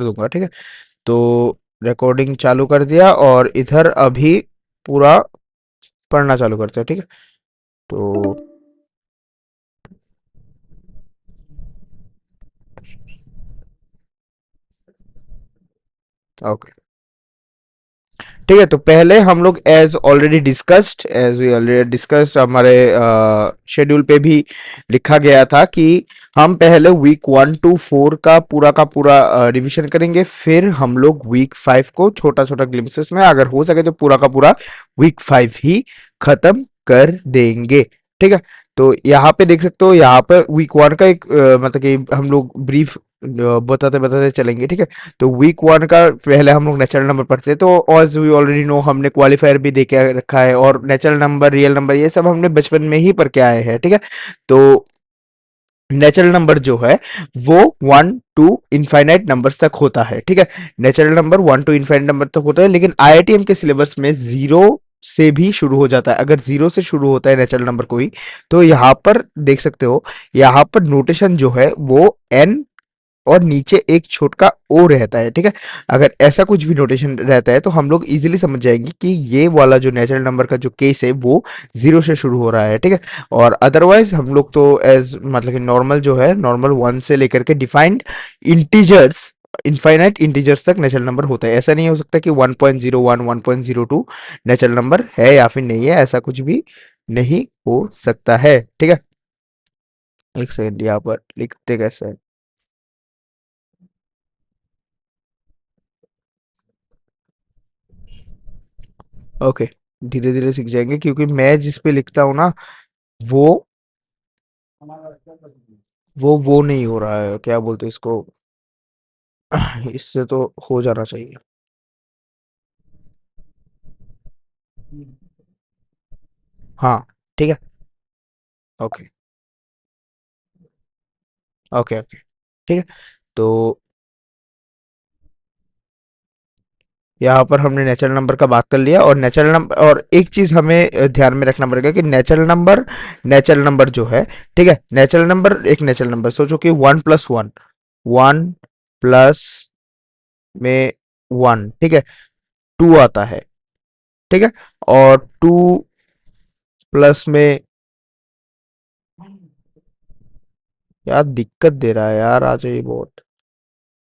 दूंगा, ठीक है। तो रिकॉर्डिंग चालू कर दिया और इधर अभी पूरा पढ़ना चालू करते हैं, ठीक है। तो ओके, ठीक है। तो पहले हम लोग एज वी ऑलरेडी डिस्कस्ड हमारे शेड्यूल पे भी लिखा गया था कि हम पहले वीक 1 to 4 का पूरा रिवीजन करेंगे, फिर हम लोग वीक 5 को छोटा छोटा ग्लिम्सेस में, अगर हो सके तो पूरा का पूरा वीक 5 ही खत्म कर देंगे, ठीक है। तो यहाँ पे देख सकते हो, यहाँ पर वीक 1 का एक मतलब कि हम लोग ब्रीफ बताते बताते चलेंगे, ठीक है। तो वीक 1 का पहले हम लोग नेचुरल नंबर पढ़ते हैं, तो एज वी ऑलरेडी नो हमने क्वालिफायर भी दे के रखा है, और नेचुरल नंबर, रियल नंबर, ये सब हमने बचपन में ही पढ़ के आए हैं, ठीक है। तो नेचुरल नंबर जो है वो 1 to इनफाइनाइट नंबर्स तक होता है, ठीक है। Natural number 1 to infinite number तक होता है, लेकिन आईआईटीएम के सिलेबस में जीरो से भी शुरू हो जाता है। अगर जीरो से शुरू होता है नेचुरल नंबर कोई, तो यहाँ पर देख सकते हो, यहाँ पर नोटेशन जो है वो एन और नीचे एक छोटा ओ रहता है, ठीक है। अगर ऐसा कुछ भी नोटेशन रहता है तो हम लोग इजीली समझ जाएंगे कि ये वाला जो नेचुरल नंबर का जो केस है वो जीरो से शुरू हो रहा है, ठीक है। और अदरवाइज हम लोग तो एज मतलब कि नॉर्मल जो है, नॉर्मल 1 से लेकर के डिफाइंड इंटीजर्स, इनफाइनाइट इंटीजर्स तक नेचुरल नंबर होता है। ऐसा नहीं हो सकता कि 1.01 1.02 नेचुरल नंबर है या फिर नहीं है, ऐसा कुछ भी नहीं हो सकता है, ठीक है। एक सेकंड, यहाँ पर लिखते कैसे है। ओके, धीरे धीरे सीख जाएंगे, क्योंकि मैं जिस पे लिखता हूँ ना, वो वो नहीं हो रहा है, क्या बोलते हैं इसको। इससे तो हो जाना चाहिए। हाँ, ठीक है। ओके ओके ओके, ठीक है। तो यहाँ पर हमने नेचुरल नंबर का बात कर लिया, और नेचुरल नंबर, और एक चीज हमें ध्यान में रखना पड़ेगा कि नेचुरल नंबर जो है, ठीक है, नेचुरल नंबर एक नेचुरल नंबर, सोचो कि 1+1, 1 प्लस में 1, ठीक है, 2 आता है, ठीक है। और 2 प्लस में, यार दिक्कत दे रहा है यार, आ जाइए बहुत।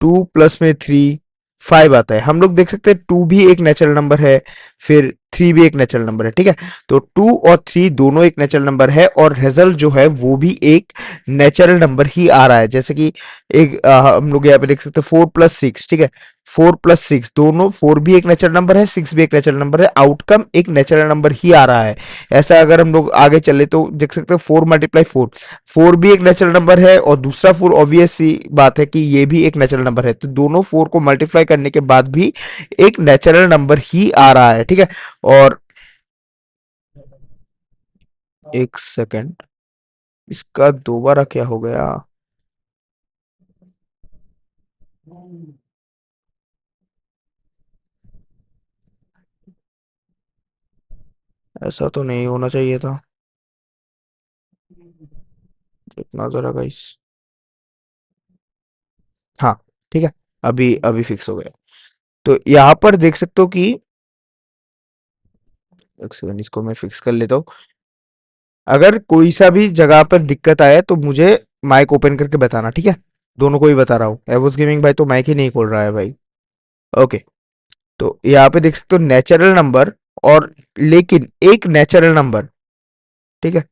2 प्लस में 3, 5 आता है। हम लोग देख सकते हैं 2 भी एक नेचुरल नंबर है, फिर 3 भी एक नेचुरल नंबर है, ठीक है। तो 2 और 3 दोनों एक नेचुरल नंबर है, और रिजल्ट जो है वो भी एक नेचुरल नंबर ही आ रहा है। जैसे कि एक हम लोग यहाँ पे देख सकते हैं 4+6, ठीक है। 4+6 दोनों, 4 भी एक नेचुरल नंबर है, 6 भी एक नेचुरल नंबर है, आउटकम एक नेचुरल नंबर ही आ रहा है। ऐसा अगर हम लोग आगे चले तो देख सकते हैं 4 × 4, 4 भी एक नेचुरल नंबर है, और दूसरा 4 ऑब्वियस सी बात है कि ये भी एक नेचुरल नंबर है, तो दोनों 4 को मल्टीप्लाई करने के बाद भी एक नेचुरल नंबर ही आ रहा है, ठीक है। और एक सेकंड, इसका दोबारा क्या हो गया। ऐसा तो नहीं होना चाहिए था, इतना जरा गाइस। हाँ, ठीक है, अभी अभी फिक्स हो गया। तो यहाँ पर देख सकते हो कि, एक सेकंड, इसको मैं फिक्स कर लेता हूँ। अगर कोई सा भी जगह पर दिक्कत आए तो मुझे माइक ओपन करके बताना, ठीक है। दोनों को ही बता रहा हूँ, एवोस गेमिंग भाई तो माइक ही नहीं खोल रहा है भाई। ओके, तो यहाँ पे देख सकते हो नेचुरल नंबर, और लेकिन एक नेचुरल नंबर, ठीक है,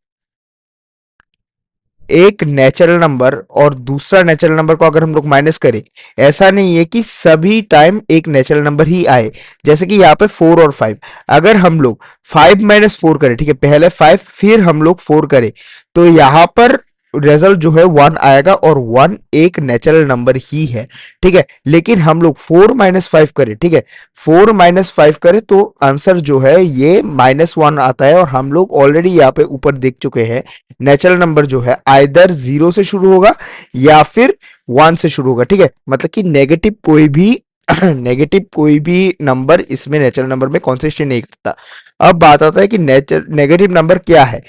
एक नेचुरल नंबर और दूसरा नेचुरल नंबर को अगर हम लोग माइनस करें, ऐसा नहीं है कि सभी टाइम एक नेचुरल नंबर ही आए। जैसे कि यहाँ पे 4 और 5, अगर हम लोग 5 - 4 करें, ठीक है, पहले 5 फिर हम लोग 4 करें, तो यहाँ पर रिजल्ट जो है 1 आएगा, और 1 एक नेचुरल नंबर ही है, ठीक है। लेकिन हम लोग 4 - 5 करें, ठीक है, 4 - 5 करें तो आंसर जो है ये -1 आता है, और हम लोग ऑलरेडी यहाँ पे ऊपर देख चुके हैं, नेचुरल नंबर जो है आइदर 0 से शुरू होगा या फिर 1 से शुरू होगा, ठीक है। मतलब कि नेगेटिव कोई भी नेगेटिव कोई भी नंबर इसमें नेचुरल नंबर में कॉन्सिस्टेंट नहीं करता। अब बात आता है कि नेगेटिव नंबर क्या है।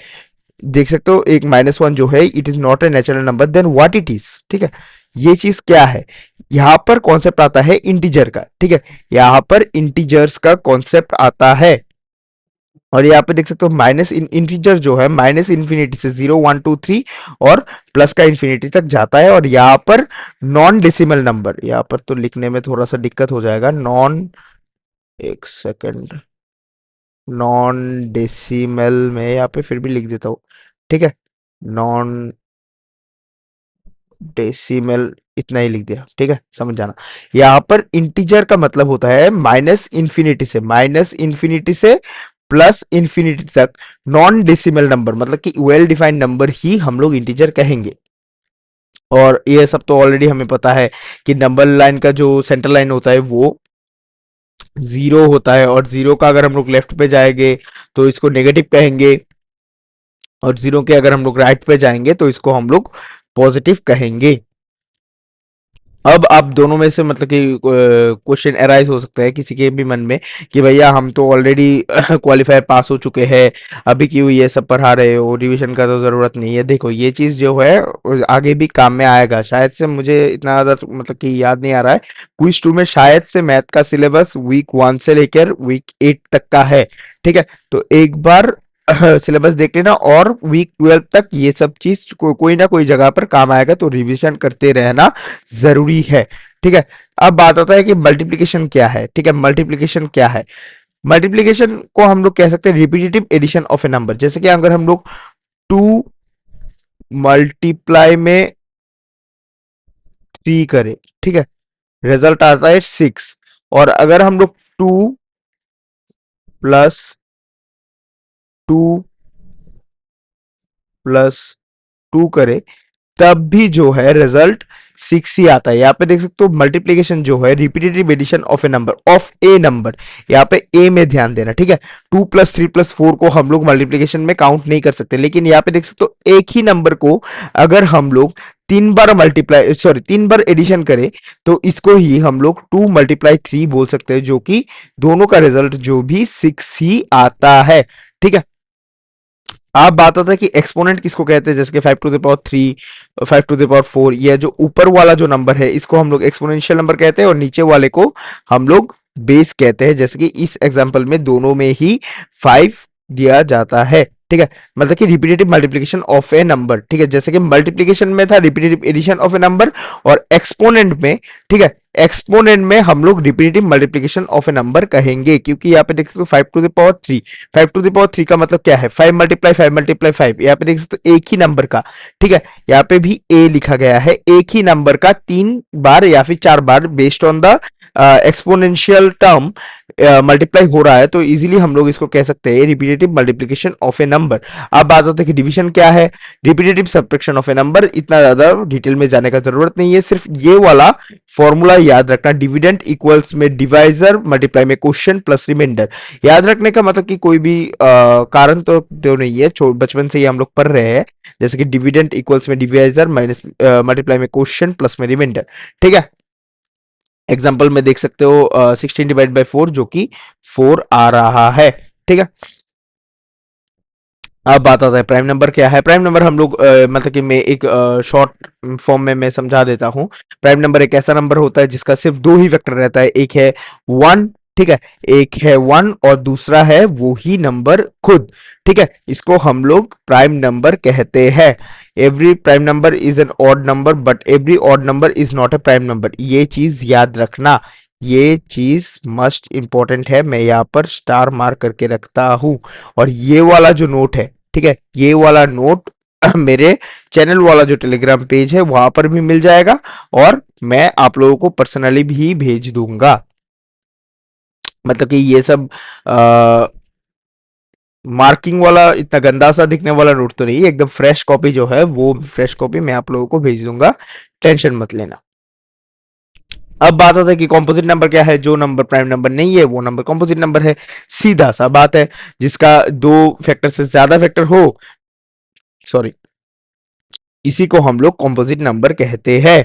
देख सकते हो एक -1 जो है, it is not a natural number, then what it is, ठीक है। ये चीज क्या है, यहाँ पर कॉन्सेप्ट आता है इंटीजर का, ठीक है, यहाँ पर इंटीजर्स का कॉन्सेप्ट आता है। और यहाँ पे देख सकते हो माइनस इंटीजर जो है माइनस इन्फिनिटी से 0 1 2 3 और प्लस का इन्फिनिटी तक जाता है। और यहाँ पर नॉन डेसिमल नंबर, यहाँ पर तो लिखने में थोड़ा सा दिक्कत हो जाएगा, नॉन, एक सेकंड, नॉन डेसिमल में यहाँ पे फिर भी लिख देता हूँ, ठीक है, नॉन डेसिमल, इतना ही लिख दिया, ठीक है, समझ जाना। यहाँ पर इंटीजर का मतलब होता है माइनस इन्फिनिटी से प्लस इन्फिनिटी तक नॉन डेसिमल नंबर, मतलब कि वेल डिफाइंड नंबर ही हम लोग इंटीजर कहेंगे। और ये सब तो ऑलरेडी हमें पता है कि नंबर लाइन का जो सेंटर लाइन होता है वो जीरो होता है, और जीरो का अगर हम लोग लेफ्ट पे जाएंगे तो इसको नेगेटिव कहेंगे, और जीरो के अगर हम लोग राइट पे जाएंगे तो इसको हम लोग पॉजिटिव कहेंगे। अब आप दोनों में से मतलब कि क्वेश्चन अराइज हो सकता है किसी के भी मन में कि भैया हम तो ऑलरेडी क्वालिफायर पास हो चुके हैं, अभी क्यों ये सब पढ़ा रहे हो, रिवीजन का तो ज़रूरत नहीं है। देखो ये चीज़ जो है आगे भी काम में आएगा, शायद से मुझे इतना ज़्यादा मतलब कि याद नहीं आ रहा है, क्विज 2 में शायद से मैथ का सिलेबस वीक 1 से लेकर वीक 8 तक का है, ठीक है, तो एक बार सिलेबस देख लेना, और वीक 12 तक ये सब चीज कोई ना कोई जगह पर काम आएगा, तो रिवीजन करते रहना जरूरी है, ठीक है। अब बात आता है कि मल्टीप्लिकेशन क्या है, ठीक है, मल्टीप्लिकेशन क्या है। मल्टीप्लिकेशन को हम लोग कह सकते हैं repetitive addition of a number, जैसे कि अगर हम लोग 2 मल्टीप्लाई में 3 करें, ठीक है, रिजल्ट आता है 6। और अगर हम लोग 2 + 2 + 2 करें तब भी जो है रिजल्ट 6 ही आता है। यहाँ पे देख सकते हो मल्टीप्लीकेशन जो है repetitive addition of a number, यहाँ पे ए में ध्यान देना, ठीक है। 2 + 3 + 4 को हम लोग मल्टीप्लीकेशन में काउंट नहीं कर सकते, लेकिन यहाँ पे देख सकते हो एक ही नंबर को अगर हम लोग 3 बार एडिशन करें तो इसको ही हम लोग 2 × 3 बोल सकते हैं, जो कि दोनों का रिजल्ट जो भी 6 ही आता है, ठीक है। आप बात आता है कि एक्सपोनेंट किसको कहते हैं, जैसे कि 5⁻3, 5⁻4, यह जो ऊपर वाला जो नंबर है इसको हम लोग एक्सपोनेंशियल नंबर कहते हैं, और नीचे वाले को हम लोग बेस कहते हैं, जैसे कि इस एग्जांपल में दोनों में ही 5 दिया जाता है, ठीक है। मतलब कि repetitive multiplication of a number, ठीक है, जैसे कि मल्टीप्लिकेशन में था repetitive addition of a number, और एक्सपोनेंट में, ठीक है, एक्सपोनेंट में हम लोग repetitive multiplication of a number कहेंगे, क्योंकि यहाँ पे देख सकते हो 5⁻3, 5⁻3 का मतलब क्या है, 5 × 5 × 5 यहाँ पे देख सकते हो एक ही नंबर का, ठीक है, यहाँ पे भी ए लिखा गया है, एक ही नंबर का 3 बार या फिर 4 बार based on the exponential term multiply हो रहा है, तो इजीली हम लोग इसको कह सकते हैं repetitive multiplication of a number. अब बात आती है कि डिवीजन क्या है, repetitive subtraction of a number, इतना ज्यादा डिटेल में जाने का जरूरत नहीं है, सिर्फ ये वाला फॉर्मूला याद रखना, डिविडेंड इक्वल्स में डिवाइजर मल्टीप्लाई में क्वेश्चन प्लस रिमाइंडर। याद रखने का मतलब कि कोई भी कारण तो नहीं है, बचपन से ही हम लोग पढ़ रहे हैं, जैसे कि डिविडेंड इक्वल्स में डिवाइजर माइनस मल्टीप्लाई में क्वेश्चन प्लस में रिमाइंडर, ठीक है। एग्जाम्पल में देख सकते हो 16 / 4 जो कि 4 आ रहा है, ठीक है। अब बात आता है प्राइम नंबर क्या है। प्राइम नंबर हम लोग मतलब कि मैं एक शॉर्ट फॉर्म में मैं समझा देता हूँ। प्राइम नंबर एक ऐसा नंबर होता है जिसका सिर्फ 2 ही वेक्टर रहता है, एक है 1, ठीक है, एक है 1 और दूसरा है वो ही नंबर खुद, ठीक है, इसको हम लोग प्राइम नंबर कहते हैं। Every prime number is an odd number but every odd number is not A prime number, ये चीज याद रखना, ये चीज मस्ट इंपॉर्टेंट है, मैं यहाँ पर स्टार मार्क करके रखता हूं। और ये वाला जो नोट है, ठीक है, ये वाला नोट मेरे चैनल वाला जो टेलीग्राम पेज है वहां पर भी मिल जाएगा, और मैं आप लोगों को पर्सनली भी भेज दूंगा। मतलब कि ये सब मार्किंग वाला इतना गंदा सा दिखने वाला नोट तो नहीं, एकदम फ्रेश कॉपी जो है वो फ्रेश कॉपी मैं आप लोगों को भेज दूंगा, टेंशन मत लेना। अब बात आता है कि कॉम्पोजिट नंबर क्या है, जो नंबर प्राइम नंबर नहीं है वो नंबर कॉम्पोजिट नंबर है, सीधा सा बात है, जिसका 2 फैक्टर से ज्यादा फैक्टर हो, सॉरी, इसी को हम लोग कॉम्पोजिट नंबर कहते हैं।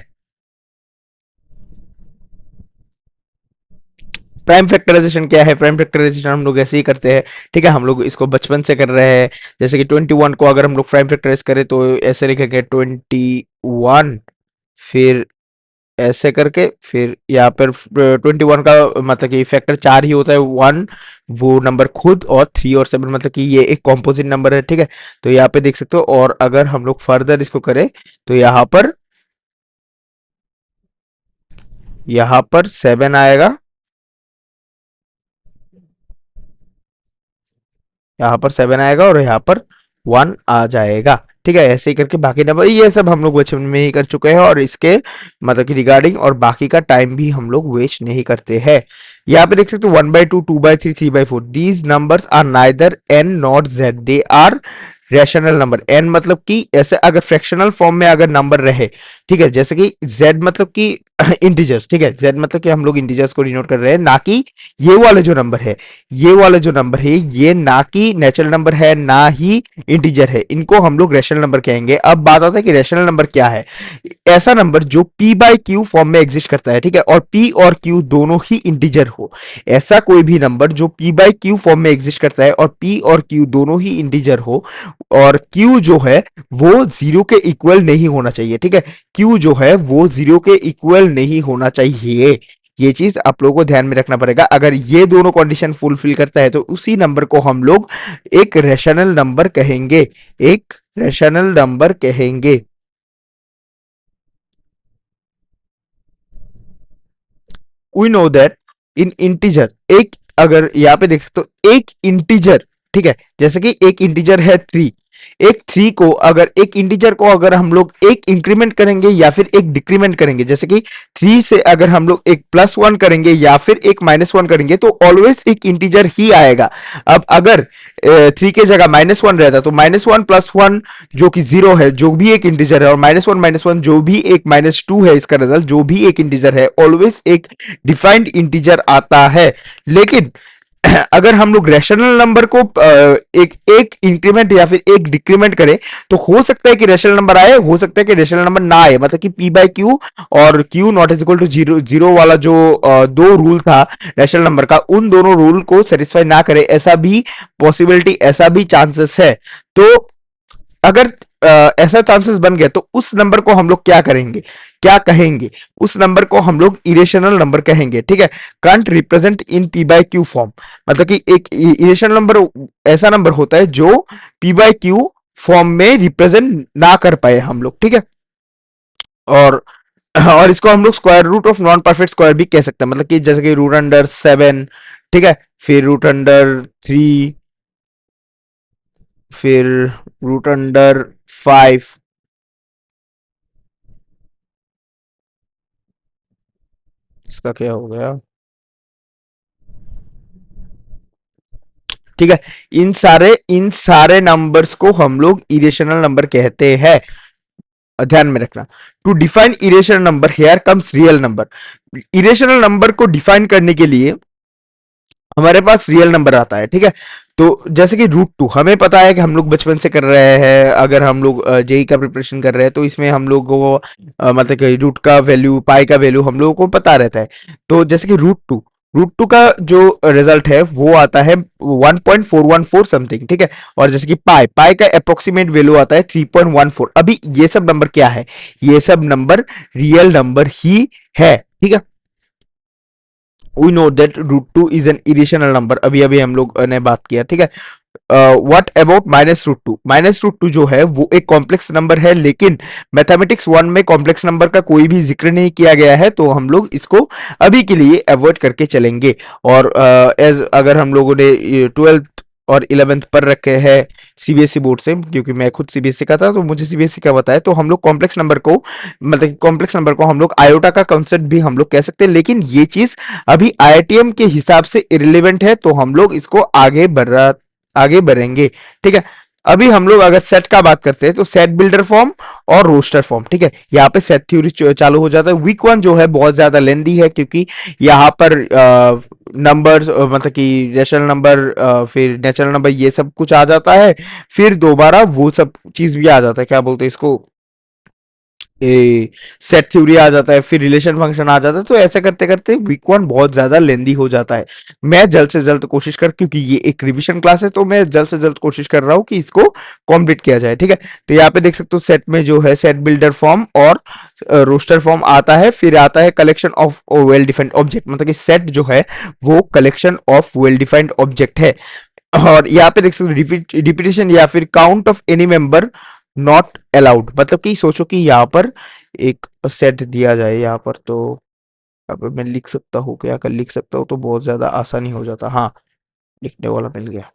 प्राइम फैक्टराइजेशन क्या है, प्राइम फैक्टराइजेशन हम लोग ऐसे ही करते हैं, ठीक है, हम लोग इसको बचपन से कर रहे हैं, जैसे कि 21 को अगर हम लोग प्राइम फैक्टराइज करें तो ऐसे लिखेंगे 21 फिर ऐसे करके फिर यहाँ पर 21 का मतलब कि फैक्टर 4 ही होता है, 1 वो नंबर खुद, और 3 और 7 मतलब कि ये एक कॉम्पोजिट नंबर है, ठीक है। तो यहाँ पे देख सकते हो, और अगर हम लोग फर्दर इसको करें तो यहाँ पर 7 आएगा, यहाँ पर 7 आएगा, और यहाँ पर 1 आ जाएगा, ठीक है। ऐसे ही करके बाकी नंबर ये सब हम लोग बचपन में ही कर चुके हैं, और इसके मतलब कि रिगार्डिंग और बाकी का टाइम भी हम लोग वेस्ट नहीं करते हैं। यहाँ पे देख सकते हो 1/2, 2/3, 3/4, these numbers are neither N not Z, they are rational number. N मतलब कि ऐसे अगर फ्रैक्शनल फॉर्म में अगर नंबर रहे, ठीक है, जैसे कि जेड मतलब कि इंटीजर्स, ठीक है, जेड मतलब कि हम लोग इंटीजर्स को डिनोट कर रहे हैं, ना कि ये वाले जो नंबर है, ये वाला जो नंबर है ये ना कि नेचुरल नंबर है ना ही इंटीजर है, इनको हम लोग रैशनल नंबर कहेंगे। अब बात आता है कि रैशनल नंबर क्या है। ऐसा नंबर जो p बाई क्यू फॉर्म में एग्जिस्ट करता है, ठीक है, और p और q दोनों ही इंटीजर हो। ऐसा कोई भी नंबर जो p बाई क्यू फॉर्म में एग्जिस्ट करता है और p और q दोनों ही इंटीजर हो, और q जो है वो जीरो के इक्वल नहीं होना चाहिए, ठीक है। q जो है वो जीरो के इक्वल नहीं होना चाहिए। ये चीज आप लोगों को ध्यान में रखना पड़ेगा। अगर ये दोनों कंडीशन फुलफिल करता है तो उसी नंबर को हम लोग एक रैशनल नंबर कहेंगे, एक रैशनल नंबर कहेंगे। We know that in integer, एक अगर यहाँ पे देख सकते हो एक इंटीजर, ठीक है, जैसे कि एक इंटीजर है 3, एक 3 को अगर एक इंटीजर को अगर हम लोग एक इंक्रीमेंट करेंगे या फिर एक डिक्रीमेंट करेंगे, जैसे कि 3 से अगर हम लोग एक +1 करेंगे या फिर एक -1 करेंगे तो ऑलवेज एक इंटीजर ही आएगा। अब अगर 3 के जगह -1 रहता तो -1 +1 जो कि 0 है, जो भी एक इंटीजर है, और -1 जो भी एक -2 है, इसका रिजल्ट जो भी एक इंटीजर है, ऑलवेज एक डिफाइंड इंटीजर आता है। लेकिन अगर हम लोग रैशनल नंबर को एक एक इंक्रीमेंट या फिर एक डिक्रीमेंट करें तो हो सकता है कि रैशनल नंबर आए, हो सकता है कि रैशनल नंबर ना आए, मतलब कि p बाई क्यू और q not is equal to zero, zero वाला जो दो रूल था रैशनल नंबर का, उन दोनों रूल को सेटिस्फाई ना करे, ऐसा भी पॉसिबिलिटी, ऐसा भी चांसेस है। तो अगर ऐसा चांसेस बन गया तो उस नंबर को हम लोग क्या करेंगे, क्या कहेंगे, उस नंबर को हम लोग इरेशनल नंबर कहेंगे, ठीक है। Can't represent in P by Q form, मतलब कि एक इरेशनल नंबर ऐसा नंबर होता है जो पी बाई क्यू फॉर्म में रिप्रेजेंट ना कर पाए हम लोग, ठीक है। और इसको हम लोग square root of non perfect square भी कह सकते हैं, मतलब कि जैसे कि √7, ठीक है, फिर √3, फिर √5। इसका क्या हो गया, ठीक है। इन सारे नंबर्स को हम लोग इरेशनल नंबर कहते हैं, ध्यान में रखना। To define irrational number here comes real number. Irrational number को डिफाइन करने के लिए हमारे पास रियल नंबर आता है, ठीक है। तो जैसे कि √2 हमें पता है कि हम लोग बचपन से कर रहे हैं, अगर हम लोग जेई का प्रिपरेशन कर रहे हैं तो इसमें हम लोग को मतलब कि रूट का वैल्यू, पाई का वैल्यू हम लोगों को पता रहता है। तो जैसे कि √2 का जो रिजल्ट है वो आता है 1.414 समथिंग, ठीक है। और जैसे कि पाई पाई का अप्रोक्सीमेट वैल्यू आता है 3.14। अभी ये सब नंबर क्या है, ये सब नंबर रियल नंबर ही है, ठीक है। We know that √2 is an irrational number, अभी अभी हम लोग ने बात किया, ठीक है। व्हाट अबाउट -√2, -√2 जो है वो एक कॉम्प्लेक्स नंबर है, लेकिन मैथमेटिक्स 1 में कॉम्प्लेक्स नंबर का कोई भी जिक्र नहीं किया गया है, तो हम लोग इसको अभी के लिए अवॉइड करके चलेंगे। और एज अगर हम लोगों ने 12th और 11th पर रखे हैं सीबीएसई बोर्ड से, क्योंकि मैं खुद सीबीएसई का था तो मुझे सीबीएसई का बताया, तो हम लोग कॉम्प्लेक्स नंबर को मतलब कॉम्प्लेक्स नंबर को हम लोग आयोटा का कंसेप्ट भी हम लोग कह सकते हैं, लेकिन ये चीज अभी आईआईटीएम के हिसाब से इरिलेवेंट है, तो हम लोग इसको आगे बढ़ेंगे, ठीक है। अभी हम लोग अगर सेट का बात करते हैं तो सेट बिल्डर फॉर्म और रोस्टर फॉर्म, ठीक है, यहाँ पे सेट थ्योरी चालू हो जाता है। वीक 1 जो है बहुत ज्यादा लेंदी है, क्योंकि यहाँ पर नंबर मतलब कि रेशनल नंबर, फिर नेचुरल नंबर, ये सब कुछ आ जाता है, फिर दोबारा वो सब चीज भी आ जाता है, क्या बोलते हैं इसको, ए सेट थ्योरी आ जाता है, फिर रिलेशन फंक्शन आ जाता है। तो ऐसे करते करते वीक वन बहुत ज्यादा लेंदी हो जाता है। मैं जल्द से जल्द कोशिश कर, क्योंकि ये एक रिवीजन क्लास है, तो मैं जल्द से जल्द कोशिश कर रहा हूँ कि इसको कंप्लीट किया जाए। ठीक है, तो यहाँ पे देख सकते हो सेट में जो है सेट बिल्डर फॉर्म और रोस्टर फॉर्म आता है, फिर आता है collection of well defined object, मतलब कि सेट जो है वो collection of well defined object है। और यहाँ पे देख सकते हो रिपीटेशन या फिर count of any member not allowed, मतलब कि सोचो कि यहाँ पर एक सेट दिया जाए यहाँ पर, तो अब मैं लिख सकता हूँ क्या, अगर लिख सकता हूँ तो बहुत ज्यादा आसानी हो जाता। हाँ, लिखने वाला मिल गया।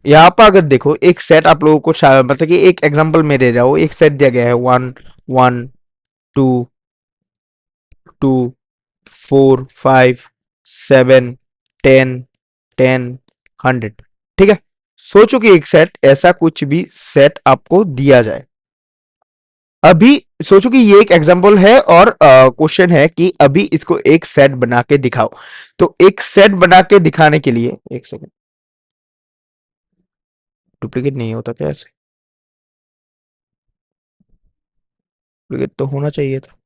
यहाँ पर अगर देखो एक सेट आप लोगों को मतलब कि एक एग्जांपल में दे रहा हूँ, एक सेट दिया गया है 1 1 2 2 4 5 7 10 10 100। ठीक है, सोचो कि एक सेट ऐसा कुछ भी सेट आपको दिया जाए। अभी सोचो कि ये एक एग्जांपल है और क्वेश्चन है कि अभी इसको एक सेट बना के दिखाओ। तो एक सेट बना के दिखाने के लिए एक सेकंड, डुप्लीकेट नहीं होता क्या ऐसे? डुप्लीकेट तो होना चाहिए था।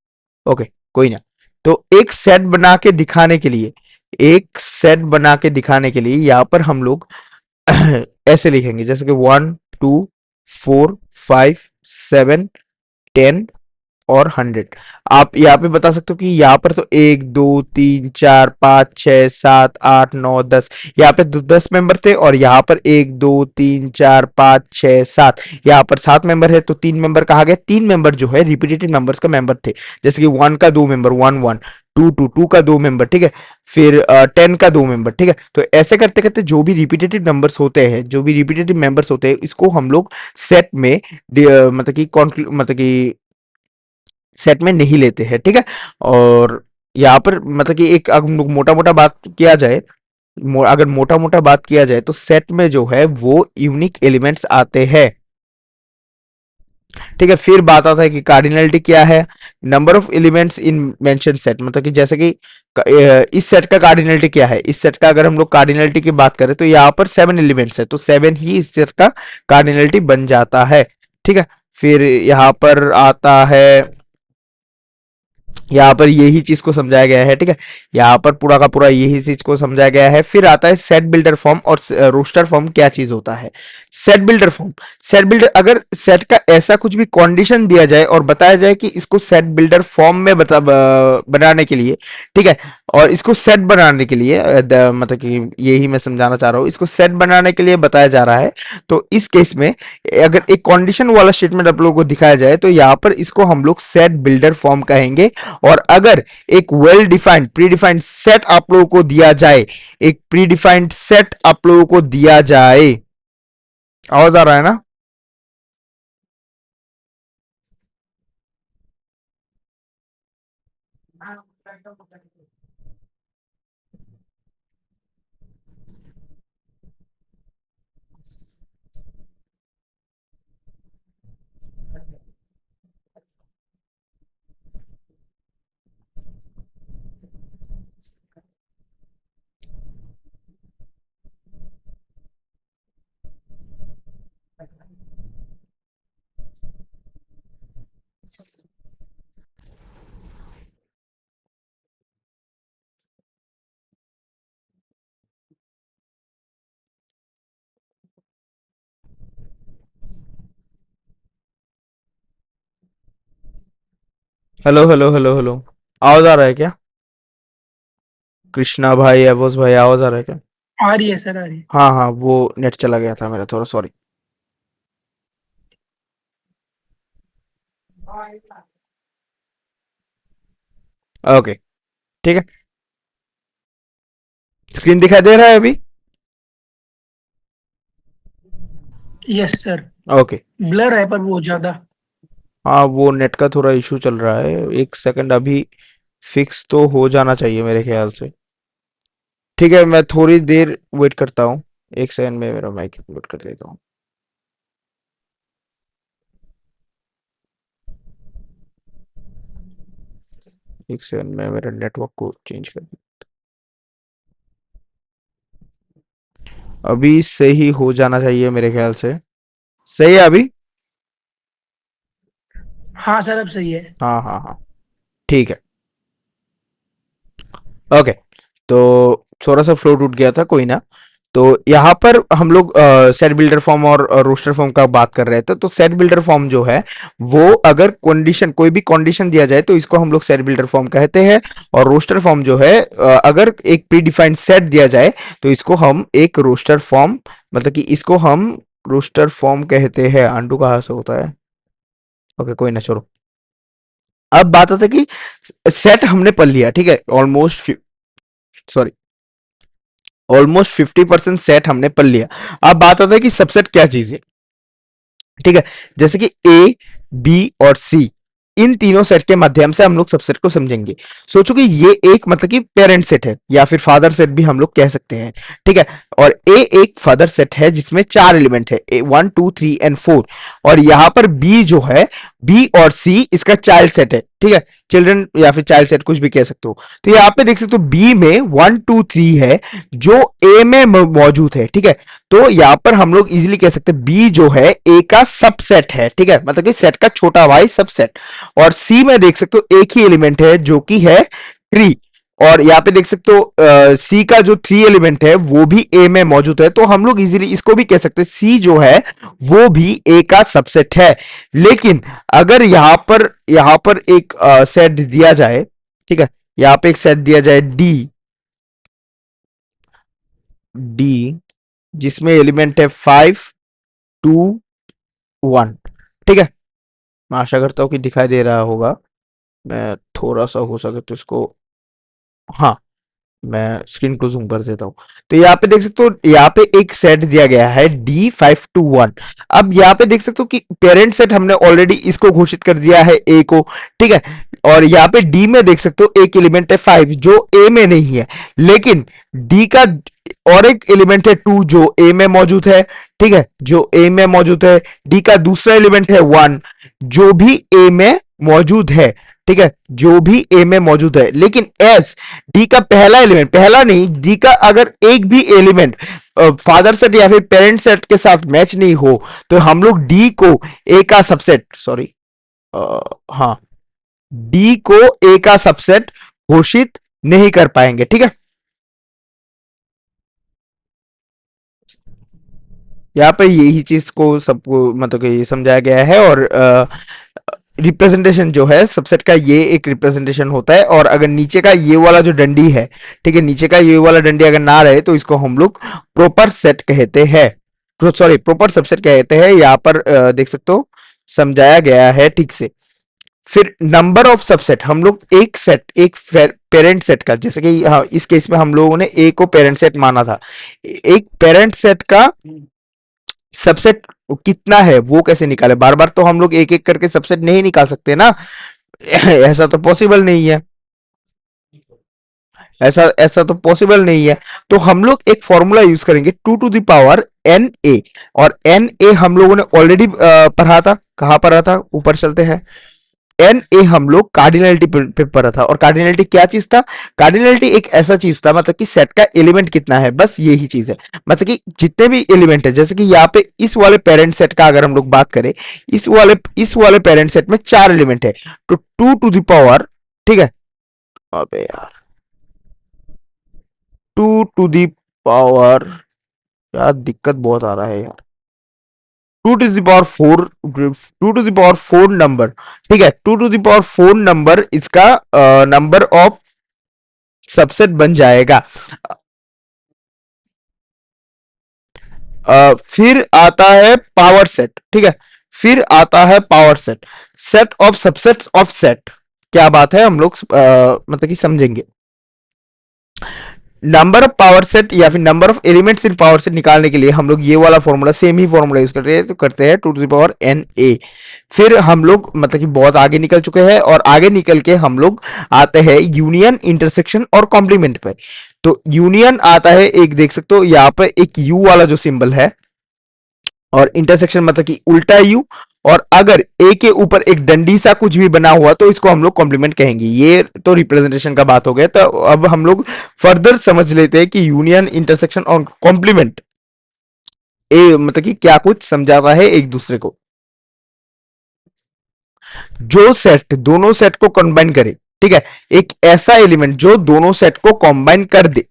ओके, कोई ना। तो एक सेट बना के दिखाने के लिए, एक सेट बना के दिखाने के लिए यहां पर हम लोग ऐसे लिखेंगे जैसे कि 1 2 4 5 7 10 और 100। आप यहाँ पे बता सकते हो कि यहाँ पर तो 1 2 3 4 5 6 7 8 9 10, यहाँ पे 10 मेंबर थे, और यहाँ पर 1 2 3 4 5 6 7, यहाँ पर 7 मेंबर है, तो 3 मेंबर कहा गया। 3 मेंबर जो है रिपीटेटिव नंबर्स का मेंबर थे, जैसे कि 1 का 2 मेंबर 1 1, 2 का 2 मेंबर, ठीक है, फिर 10 का 2 मेंबर, ठीक है। तो ऐसे करते करते जो भी रिपीटेटिव नंबर्स होते हैं, जो भी रिपीटेटिव मेंबर्स होते हैं, इसको हम लोग सेट में मतलब कि मतलब कि सेट में नहीं लेते हैं। ठीक है, और यहाँ पर मतलब कि एक अगर मोटा मोटा बात किया जाए, अगर मोटा मोटा बात किया जाए तो सेट में जो है वो यूनिक एलिमेंट्स आते हैं। ठीक है, फिर बात आता है कि कार्डिनलिटी क्या है, number of elements in mention set, मतलब कि जैसे कि इस सेट का कार्डिनलिटी क्या है, इस सेट का अगर हम लोग कार्डिनलिटी की बात करें तो यहाँ पर 7 एलिमेंट्स है, तो 7 ही इस सेट का कार्डिनलिटी बन जाता है। ठीक है, फिर यहाँ पर आता है, यहाँ पर यही चीज को समझाया गया है। ठीक है, यहाँ पर पूरा का पूरा यही चीज को समझाया गया है। फिर आता है सेट बिल्डर फॉर्म और रोस्टर फॉर्म क्या चीज होता है। Set builder form, set builder अगर सेट का ऐसा कुछ भी कंडीशन दिया जाए और बताया जाए कि इसको सेट बिल्डर फॉर्म में बनाने के लिए, ठीक है, और इसको सेट बनाने के लिए मतलब कि यही मैं समझाना चाह रहा हूँ, इसको सेट बनाने के लिए बताया जा रहा है। तो इस केस में अगर एक कंडीशन वाला स्टेटमेंट आप लोगों को दिखाया जाए तो यहाँ पर इसको हम लोग सेट बिल्डर फॉर्म कहेंगे। और अगर एक well defined pre defined set आप लोगों को दिया जाए, एक प्री डिफाइंड सेट आप लोगों को दिया जाए, आवाज आ रहा है ना? हेलो हेलो हेलो हेलो, आवाज आ रहा है क्या? कृष्णा भाई, एवोस भाई, आवाज आ रहा है क्या? आ रही है सर, आ रही है। हाँ हाँ, वो नेट चला गया था मेरा थोड़ा, सॉरी। ओके, ठीक है, स्क्रीन दिखाई दे रहा है अभी? Yes sir. ओके। ब्लर है पर बहुत ज़्यादा। हाँ, वो नेट का थोड़ा इशू चल रहा है, एक सेकंड, अभी फिक्स तो हो जाना चाहिए मेरे ख्याल से। ठीक है, मैं थोड़ी देर वेट करता हूँ, एक सेकंड में मेरा माइक अपलोड कर देता हूँ। एक सेकंड में मेरा नेटवर्क को चेंज कर दूँ। अभी सही हो जाना चाहिए मेरे ख्याल से। सही है अभी? हाँ सर अब सही है। हाँ हाँ हाँ, ठीक है। ओके, तो थोड़ा सा फ्लो टूट गया था, कोई ना। तो यहाँ पर हम लोग सेट बिल्डर फॉर्म और रोस्टर फॉर्म का बात कर रहे थे। तो सेट बिल्डर फॉर्म जो है वो अगर कंडीशन, कोई भी कंडीशन दिया जाए तो इसको हम लोग सेट बिल्डर फॉर्म कहते हैं। और रोस्टर फॉर्म जो है अगर एक प्री डिफाइंड सेट दिया जाए तो इसको हम एक रोस्टर फॉर्म, मतलब कि इसको हम रोस्टर फॉर्म कहते हैं। अंडू कहाँ से होता है? ओके, कोई ना, छोड़ो। अब बात आता है कि सेट हमने पढ़ लिया, ठीक है, ऑलमोस्ट, सॉरी, ऑलमोस्ट 50% सेट हमने पढ़ लिया। अब बात आता है कि सबसेट क्या चीज है, ठीक है। जैसे कि ए, बी और सी, इन तीनों सेट के माध्यम से हम लोग सबसेट को समझेंगे। सोचो कि ये एक, मतलब कि पेरेंट सेट है या फिर फादर सेट भी हम लोग कह सकते हैं, ठीक है। और ए एक फादर सेट है जिसमें 4 एलिमेंट है, ए 1 2 3 एंड 4। और यहां पर बी जो है, बी और सी इसका चाइल्ड सेट है, ठीक है। चिल्ड्रन या फिर चाइल्ड सेट कुछ भी कह सकते हो। तो यहाँ पे देख सकते हो बी में 1 2 3 है जो ए में मौजूद है, ठीक है। तो यहां पर हम लोग इजीली कह सकते हैं बी जो है ए का सबसेट है, ठीक है, मतलब कि सेट का छोटा भाई सबसेट। और सी में देख सकते हो एक ही एलिमेंट है जो कि है 3। और यहाँ पे देख सकते हो सी का जो 3 एलिमेंट है वो भी ए में मौजूद है। तो हम लोग इजीली इसको भी कह सकते हैं सी जो है वो भी ए का सबसेट है। लेकिन अगर यहां पर एक सेट दिया जाए, ठीक है, यहां पे एक सेट दिया जाए डी, डी जिसमें एलिमेंट है 5 2 1, ठीक है। मैं आशा करता हूं कि दिखाई दे रहा होगा। मैं थोड़ा सा हो सके तो इसको, हाँ, मैं स्क्रीन को जूम कर देता हूं। तो यहाँ पे देख सकते हो यहाँ पे एक सेट दिया गया है D521। अब यहाँ पे देख सकते हो कि पेरेंट सेट हमने ऑलरेडी इसको घोषित कर दिया है ए को, ठीक है। और यहाँ पे डी में देख सकते हो एक एलिमेंट है 5 जो ए में नहीं है, लेकिन डी का और एक एलिमेंट है 2 जो ए में मौजूद है, ठीक है, जो ए में मौजूद है। डी का दूसरा एलिमेंट है 1 जो भी ए में मौजूद है, ठीक है, जो भी ए में मौजूद है। लेकिन एस डी का पहला एलिमेंट, पहला नहीं, डी का अगर एक भी एलिमेंट फादर सेट या फिर पेरेंट सेट के साथ मैच नहीं हो तो हम लोग डी को ए का सबसेट, सॉरी, हाँ, डी को ए का सबसेट घोषित नहीं कर पाएंगे, ठीक है। यहाँ पे यही चीज को सबको मतलब कि ये समझाया गया है। और रिप्रेजेंटेशन जो है सबसेट का ये एक रिप्रेजेंटेशन होता है। और अगर नीचे का ये वाला जो डंडी है, ठीक है, नीचे का ये वाला डंडी अगर ना रहे तो इसको हम लोग प्रॉपर सेट कहते हैं, सॉरी प्रॉपर सबसेट कहते हैं। यहाँ पर देख सकते हो समझाया गया है ठीक से। फिर नंबर ऑफ सबसेट, हम लोग एक सेट, एक पेरेंट सेट का, जैसे कि हाँ, इस केस में हम लोगों ने ए को पेरेंट सेट माना था, एक पेरेंट सेट का सबसेट कितना है वो कैसे निकाले? बार बार तो हम लोग एक एक करके सबसेट नहीं निकाल सकते ना। ऐसा तो पॉसिबल नहीं है, ऐसा ऐसा तो पॉसिबल नहीं है। तो हम लोग एक फॉर्मूला यूज करेंगे 2 to the power n A. और एन ए हम लोगों ने ऑलरेडी पढ़ा था, कहां पढ़ा था, ऊपर चलते हैं। एन ए हम लोग कार्डिनलिटी पे पढ़ा था। और कार्डिनलिटी क्या चीज था? कार्डिनलिटी एक ऐसा चीज था, मतलब कि सेट का एलिमेंट कितना है, बस यही चीज है। मतलब कि जितने भी एलिमेंट है, जैसे कि यहाँ पे इस वाले पेरेंट सेट का अगर हम लोग बात करें, इस वाले पेरेंट सेट में 4 एलिमेंट है, तो 2 टू द पावर, ठीक है, अबे यार, 2 टू द पावर, यार दिक्कत बहुत आ रहा है यार, 2 to the power 4, 2 to the power 4 number, ठीक है, 2 टू द पावर 4 नंबर इसका नंबर ऑफ सबसेट बन जाएगा। फिर आता है पावर सेट, ठीक है, फिर आता है power set, set of subsets of set. क्या बात है, हम लोग मतलब कि समझेंगे। नंबर ऑफ पावर सेट या फिर number of elements in power set निकालने के लिए हम लोग ये वाला फॉर्मूला, सेम ही फॉर्मूला यूज करते हैं, तो करते हैं 2 to the power n A. फिर हम लोग मतलब कि बहुत आगे निकल चुके हैं, और आगे निकल के हम लोग आते हैं यूनियन, इंटरसेक्शन और कॉम्प्लीमेंट पे। तो यूनियन आता है, एक देख सकते हो यहाँ पे एक यू वाला जो सिंबल है, और इंटरसेक्शन मतलब कि उल्टा यू। और अगर ए के ऊपर एक डंडी सा कुछ भी बना हुआ तो इसको हम लोग कॉम्प्लीमेंट कहेंगे। ये तो रिप्रेजेंटेशन का बात हो गया। तो अब हम लोग फर्दर समझ लेते हैं कि यूनियन, इंटरसेक्शन और कॉम्प्लीमेंट ए मतलब कि क्या कुछ समझाता है एक दूसरे को। जो सेट दोनों सेट को कंबाइन करे, ठीक है, एक ऐसा एलिमेंट जो दोनों सेट को कंबाइन कर दे,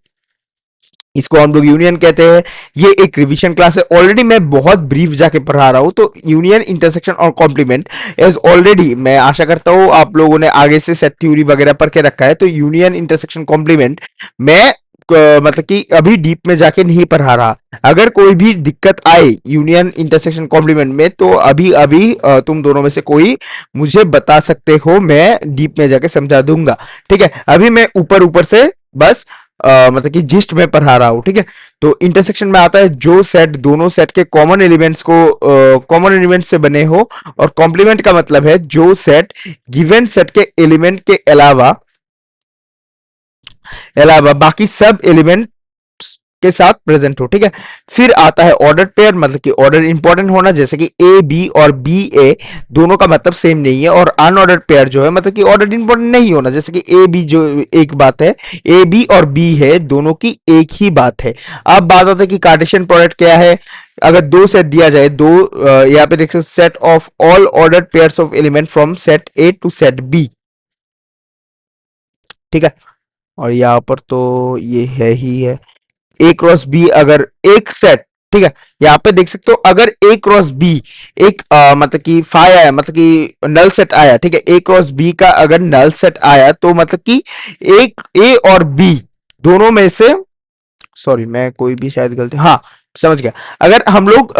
इसको हम लोग यूनियन कहते हैं। ये एक रिवीजन क्लास है, ऑलरेडी मैं बहुत ब्रीफ जाके पढ़ा रहा हूं, तो यूनियन, इंटरसेक्शन और कॉम्प्लीमेंट एज ऑलरेडी, मैं आशा करता हूं आप लोगों ने आगे से सेट थ्योरी वगैरह पढ़ के रखा है, तो यूनियन, इंटरसेक्शन, कॉम्प्लीमेंट मैं मतलब कि अभी डीप में जाके नहीं पढ़ा रहा। अगर कोई भी दिक्कत आए यूनियन, इंटरसेक्शन, कॉम्प्लीमेंट में, तो अभी अभी तुम दोनों में से कोई मुझे बता सकते हो, मैं डीप में जाके समझा दूंगा। ठीक है, अभी मैं ऊपर ऊपर से बस मतलब कि जिस्ट में पढ़ा रहा हूं। ठीक है, तो इंटरसेक्शन में आता है जो सेट दोनों सेट के कॉमन एलिमेंट्स को कॉमन एलिमेंट से बने हो, और कॉम्प्लीमेंट का मतलब है जो सेट गिवन सेट के एलिमेंट के अलावा बाकी सब एलिमेंट के साथ प्रेजेंट हो। ठीक है, फिर आता है ऑर्डर पेयर, मतलब कि ऑर्डर इंपॉर्टेंट होना, जैसे कि ए बी और बी ए दोनों का मतलब सेम नहीं है, और अनऑर्डर्ड पेयर जो है मतलब कि ऑर्डर इंपॉर्टेंट नहीं होना, जैसे कि ए बी जो एक बात है, ए बी और बी है दोनों की एक ही बात है। अब बात आता है कि कार्टेशियन प्रोडक्ट क्या है। अगर दो सेट दिया जाए, दो यहाँ पे देख सकते, set of all ordered pairs of element from set A to set B. ठीक है, और यहाँ पर तो ये है ही है, ए क्रॉस बी अगर एक सेट, ठीक है, यहाँ पे देख सकते हो, अगर ए क्रॉस बी एक मतलब कि फाई आया, मतलब कि नल सेट आया, ठीक है, ए क्रॉस बी का अगर नल सेट आया, तो मतलब कि एक ए और बी दोनों में से, सॉरी मैं कोई भी शायद गलती, हाँ समझ गया, अगर हम लोग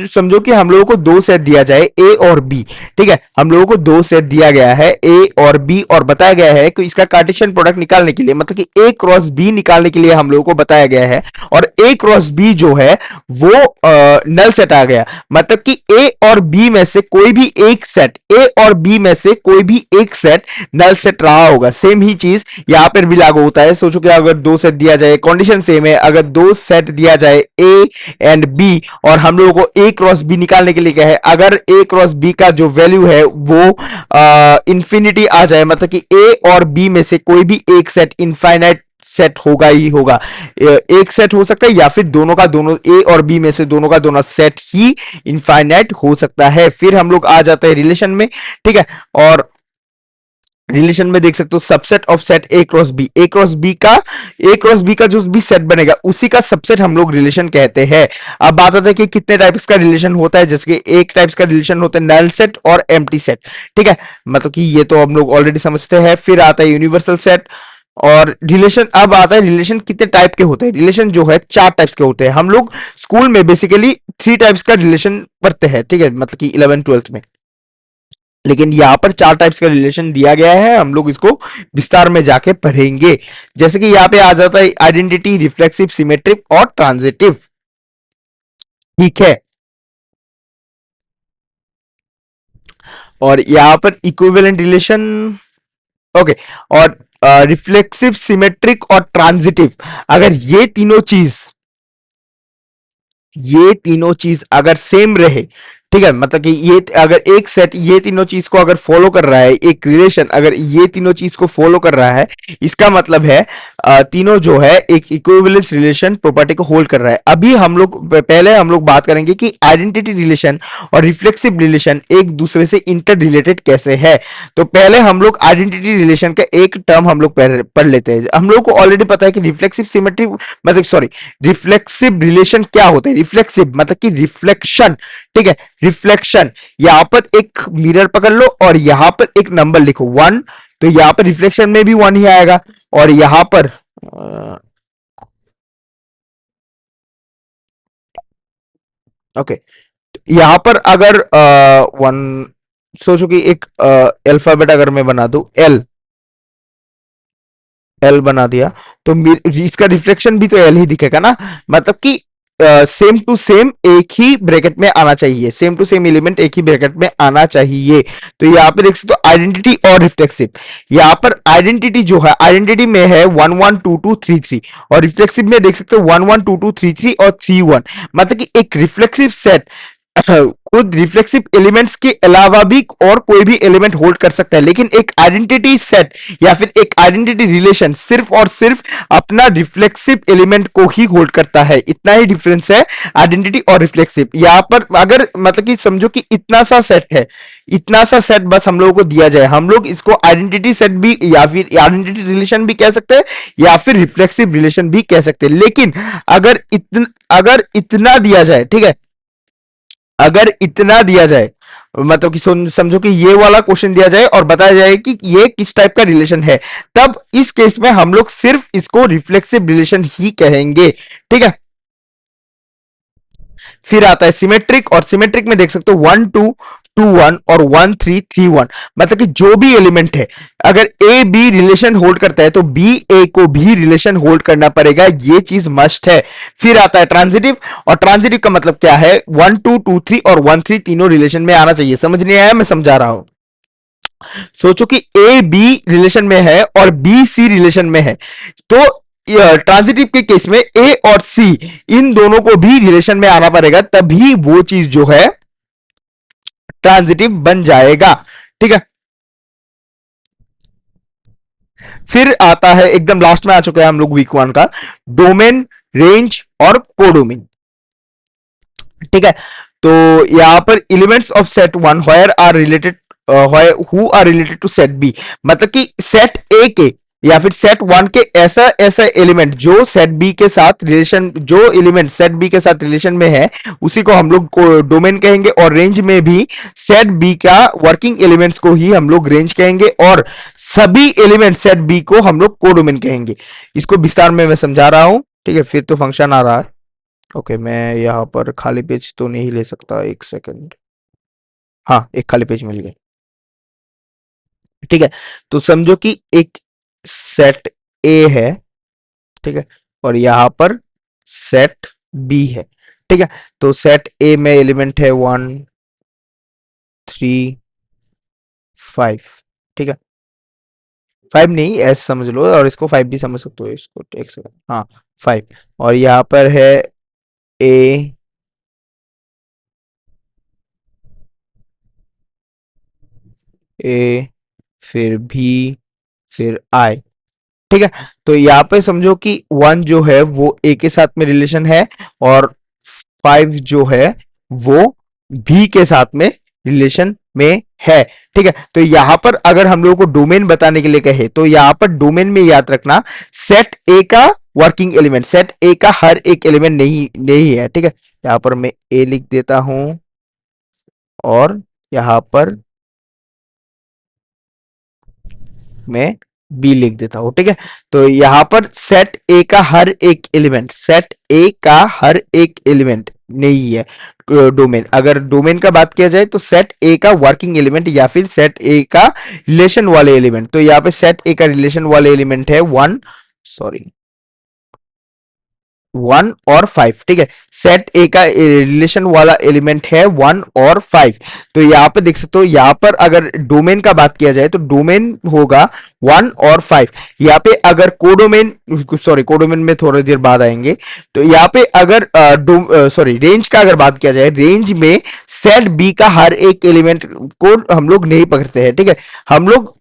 समझो कि हम लोगों को दो सेट दिया जाए ए और बी, ठीक है, हम लोगों को दो सेट दिया गया है ए और बी, और बताया गया है कि इसका कार्टेशियन प्रोडक्ट निकालने के लिए, मतलब कि ए क्रॉस बी निकालने के लिए हम लोगों को बताया गया है, और ए क्रॉस बी जो है वो नल सेट आ गया, मतलब कि ए और बी में से कोई भी एक सेट, ए और बी में से कोई भी एक सेट नल सेट रहा होगा। सेम ही चीज यहां पर भी लागू होता है। सोचो कि अगर दो सेट दिया जाए, कंडीशन सेम है, अगर दो सेट दिया जाए ए एंड बी, और हम लोगों को ए क्रॉस बी निकालने के लिए क्या है, अगर ए क्रॉस बी का जो वैल्यू है वो इंफिनिटी आ जाए, मतलब कि ए और बी में से कोई भी एक सेट इनफाइनाइट सेट होगा ही होगा, एक सेट हो सकता है, या फिर दोनों का दोनों, ए और बी में से दोनों का दोनों सेट ही इनफाइनाइट हो सकता है। फिर हम लोग आ जाते हैं रिलेशन में। ठीक है, और रिलेशन में देख सकते हो subset of set A cross B, A cross B का जो भी सेट बनेगा उसी का सबसेट हम लोग रिलेशन कहते हैं। अब बात आता है कि कितने टाइप्स का रिलेशन होता है, जैसे कि एक टाइप्स का रिलेशन होता है नल सेट और एम्प्टी सेट। ठीक है, मतलब कि ये तो हम लोग ऑलरेडी समझते हैं। फिर आता है यूनिवर्सल सेट और रिलेशन। अब आता है रिलेशन कितने टाइप के होते हैं। रिलेशन जो है चार टाइप्स के होते हैं। हम लोग स्कूल में बेसिकली थ्री टाइप्स का रिलेशन पढ़ते हैं, ठीक है, मतलब कि 11th-12th में, लेकिन यहां पर चार टाइप्स का रिलेशन दिया गया है, हम लोग इसको विस्तार में जाके पढ़ेंगे। जैसे कि यहाँ पे आ जाता है आइडेंटिटी, रिफ्लेक्सिव, सिमेट्रिक और ट्रांजिटिव। ठीक है, और यहां पर इक्विवेलेंट रिलेशन, ओके, और रिफ्लेक्सिव, सिमेट्रिक और ट्रांजिटिव, अगर ये तीनों चीज अगर सेम रहे, ठीक है, मतलब कि ये अगर एक सेट ये तीनों चीज को अगर फॉलो कर रहा है, एक रिलेशन अगर ये तीनों चीज को फॉलो कर रहा है, इसका मतलब है तीनों जो है एक इक्विवेलेंस रिलेशन प्रॉपर्टी को होल्ड कर रहा है। अभी हम लोग पहले हम लोग बात करेंगे कि आइडेंटिटी रिलेशन और रिफ्लेक्सिव रिलेशन एक दूसरे से इंटर रिलेटेड कैसे है। तो पहले हम लोग आइडेंटिटी रिलेशन का एक टर्म हम लोग पढ़ लेते हैं। हम लोग को ऑलरेडी पता है कि रिफ्लेक्सिव, सिमेट्रिक, मतलब सॉरी, रिफ्लेक्सिव रिलेशन क्या होता है। रिफ्लेक्सिव मतलब कि रिफ्लेक्शन, ठीक है, रिफ्लेक्शन। यहां पर एक मिरर पकड़ लो और यहां पर एक नंबर लिखो 1, तो यहां पर रिफ्लेक्शन में भी 1 ही आएगा, और यहां पर ओके, यहां पर अगर 1, सोचो कि एक अल्फाबेट अगर मैं बना दूं एल, एल बना दिया, तो इसका रिफ्लेक्शन भी तो एल ही दिखेगा ना, मतलब कि सेम टू सेम एक ही ब्रैकेट में आना चाहिए, सेम टू सेम एलिमेंट एक ही ब्रैकेट में आना चाहिए। तो यहाँ पे देख सकते हो आइडेंटिटी और रिफ्लेक्सिव। यहाँ पर आइडेंटिटी जो है, आइडेंटिटी में है 1 1 2 2 3 3, और रिफ्लेक्सिव में देख सकते हो 1 1 2 2 3 3 और 3 1, मतलब कि एक रिफ्लेक्सिव सेट खुद रिफ्लेक्सिव एलिमेंट्स के अलावा भी और कोई भी एलिमेंट होल्ड कर सकता है, लेकिन एक आइडेंटिटी सेट या फिर एक आइडेंटिटी रिलेशन सिर्फ और सिर्फ अपना रिफ्लेक्सिव एलिमेंट को ही होल्ड करता है। इतना ही डिफरेंस है आइडेंटिटी और रिफ्लेक्सिव। यहां पर अगर मतलब कि समझो कि इतना सा सेट है, इतना सा सेट बस हम लोगों को दिया जाए, हम लोग इसको आइडेंटिटी सेट भी या फिर आइडेंटिटी रिलेशन भी कह सकते हैं या फिर रिफ्लेक्सिव रिलेशन भी कह सकते हैं। लेकिन अगर इतना दिया जाए, ठीक है, अगर इतना दिया जाए, मतलब कि समझो कि ये वाला क्वेश्चन दिया जाए और बताया जाए कि ये किस टाइप का रिलेशन है, तब इस केस में हम लोग सिर्फ इसको रिफ्लेक्सिव रिलेशन ही कहेंगे। ठीक है, फिर आता है सिमेट्रिक, और सिमेट्रिक में देख सकते हो 1 2 2 1 और 1 3 3 1, मतलब कि जो भी एलिमेंट है, अगर ए बी रिलेशन होल्ड करता है तो बी ए को भी रिलेशन होल्ड करना पड़ेगा, ये चीज मस्ट है। फिर आता है ट्रांजिटिव, और ट्रांजिटिव का मतलब क्या है, 1 2 2 3 और 1 3 तीनों रिलेशन में आना चाहिए। समझ नहीं आया, मैं समझा रहा हूं। सोचो कि ए बी रिलेशन में है और बी सी रिलेशन में है, तो ट्रांजिटिव के केस में ए और सी इन दोनों को भी रिलेशन में आना पड़ेगा, तभी वो चीज जो है ट्रांजिटिव बन जाएगा। ठीक है, फिर आता है एकदम लास्ट में आ चुके हैं हम लोग वीक वन का, डोमेन, रेंज और कोडोमेन। ठीक है, तो यहां पर elements of set one where are related, who are related to set B, मतलब कि सेट ए के या फिर सेट वन के ऐसा ऐसा एलिमेंट जो सेट बी के साथ रिलेशन, जो एलिमेंट सेट बी के साथ रिलेशन में है, उसी को हम लोग डोमेन कहेंगे। और रेंज में भी सेट बी का वर्किंग एलिमेंट्स को ही हम लोग रेंज कहेंगे, और सभी एलिमेंट सेट बी को हम लोग कोडोमेन कहेंगे। इसको विस्तार में मैं समझा रहा हूं। ठीक है, फिर तो फंक्शन आ रहा है। ओके, मैं यहाँ पर खाली पेज तो नहीं ले सकता, एक सेकंड। हाँ, एक खाली पेज मिल गया। ठीक है, तो समझो कि एक सेट ए है, ठीक है, और यहाँ पर सेट बी है। ठीक है, तो सेट ए में एलिमेंट है 1 3 5। ठीक है, 5 नहीं, एस समझ लो, और इसको 5 भी समझ सकते हो, इसको एक सेकंड, हाँ 5। और यहाँ पर है ए, ए फिर बी फिर आई। ठीक है, तो यहाँ पे समझो कि 1 जो है वो ए के साथ में रिलेशन है, और 5 जो है वो बी के साथ में रिलेशन में है। ठीक है, तो यहां पर अगर हम लोगों को डोमेन बताने के लिए कहे, तो यहां पर डोमेन में याद रखना, सेट ए का वर्किंग एलिमेंट, सेट ए का हर एक एलिमेंट नहीं नहीं है। ठीक है, यहां पर मैं ए लिख देता हूं, और यहां पर मैं बी लिख देता हूं। ठीक है, तो यहां पर सेट ए का हर एक एलिमेंट, सेट ए का हर एक एलिमेंट नहीं है डोमेन। अगर डोमेन का बात किया जाए तो सेट ए का वर्किंग एलिमेंट या फिर सेट ए का रिलेशन वाले एलिमेंट, तो यहां पे सेट ए का रिलेशन वाले एलिमेंट है 1, सॉरी 1 और 5। ठीक है, सेट ए का रिलेशन वाला एलिमेंट है 1 और 5। तो यहां पे देख सकते हो, यहां पर अगर डोमेन का बात किया जाए तो डोमेन होगा 1 और 5। यहाँ पे अगर कोडोमेन, सॉरी कोडोमेन में थोड़ी देर बाद आएंगे, तो यहाँ पे अगर सॉरी रेंज का अगर बात किया जाए, रेंज में सेट बी का हर एक एलिमेंट को हम लोग नहीं पकड़ते हैं। ठीक है, हम लोग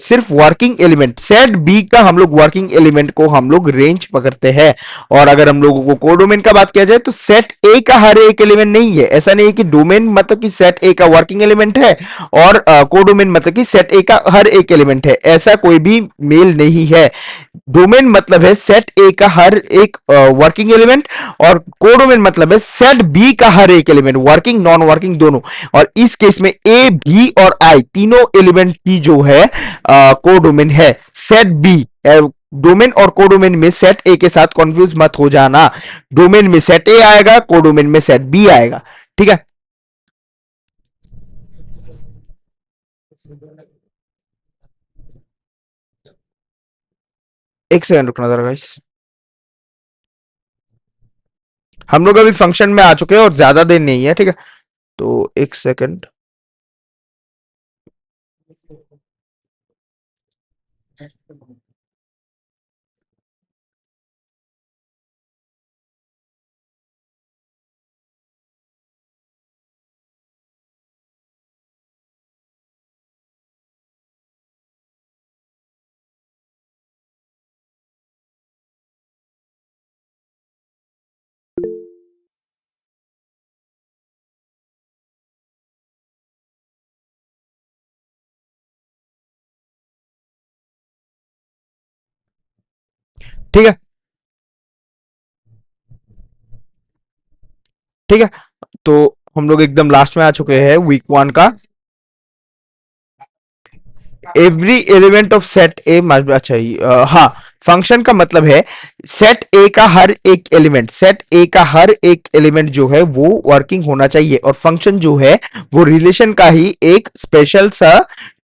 सिर्फ वर्किंग एलिमेंट, सेट बी का हम लोग वर्किंग एलिमेंट को हम लोग रेंज पकड़ते हैं। और अगर हम लोगों को कोडोमेन का बात किया जाए तो सेट ए का हर एक एलिमेंट नहीं है। ऐसा नहीं है कि डोमेन मतलब कि सेट ए का वर्किंग एलिमेंट है और कोडोमेन मतलब कि सेट ए का हर एक एलिमेंट है, ऐसा कोई भी मेल नहीं है। डोमेन मतलब है सेट ए का हर एक वर्किंग एलिमेंट, और कोडोमेन मतलब है सेट बी का हर एक एलिमेंट, वर्किंग नॉन वर्किंग दोनों। और इस केस में ए बी और आई तीनों एलिमेंट की जो है कोडोमेन है सेट बी। डोमेन और कोडोमेन में सेट ए के साथ कंफ्यूज मत हो जाना, डोमेन में सेट ए आएगा, कोडोमेन में सेट बी आएगा। ठीक है, एक सेकंड रुकना जरा गाइस, हम लोग अभी फंक्शन में आ चुके हैं और ज्यादा देर नहीं है। ठीक है, तो एक सेकंड। ठीक है, ठीक है। तो हम लोग एकदम लास्ट में आ चुके हैं वीक वन का। Every element of set A must, अच्छा हाँ, फंक्शन का मतलब है सेट ए का हर एक एलिमेंट, सेट ए का हर एक एलिमेंट जो है वो वर्किंग होना चाहिए, और फंक्शन जो है वो रिलेशन का ही एक स्पेशल सा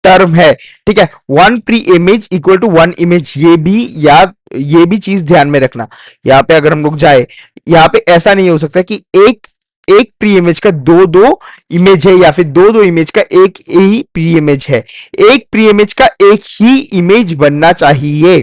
टर्म है। ठीक है, one pre image equal to one image, ये भी याद, ये भी चीज ध्यान में रखना। यहाँ पे अगर हम लोग जाए, यहाँ पे ऐसा नहीं हो सकता कि एक एक प्री इमेज का दो दो इमेज है, या फिर दो दो इमेज का एक ही प्री इमेज है। एक प्री इमेज का एक ही इमेज बनना चाहिए।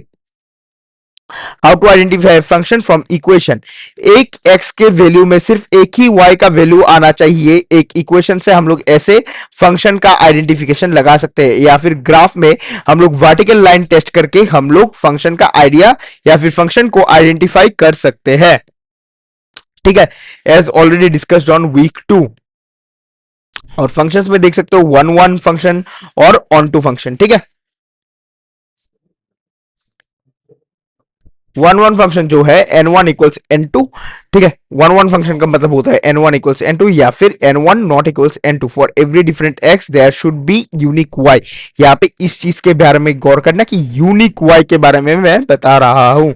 How to identify function from equation, एक एक्स के वैल्यू में सिर्फ एक ही वाई का वैल्यू आना चाहिए। एक इक्वेशन से हम लोग ऐसे फंक्शन का आइडेंटिफिकेशन लगा सकते हैं, या फिर ग्राफ में हम लोग वर्टिकल लाइन टेस्ट करके हम लोग फंक्शन का आइडिया या फिर फंक्शन को आइडेंटिफाई कर सकते हैं। ठीक है, as already discussed on week 2। और फंक्शंस में देख सकते हो वन वन फंक्शन और ऑन टू फंक्शन। ठीक है, वन वन फंक्शन जो है n one equals n two. ठीक है, वन वन फंक्शन का मतलब होता है n one equals n two, या फिर n one not equals n two. For every different x there should be unique y. यहाँ पे इस चीज के बारे में गौर करना कि यूनिक वाई के बारे में मैं बता रहा हूं।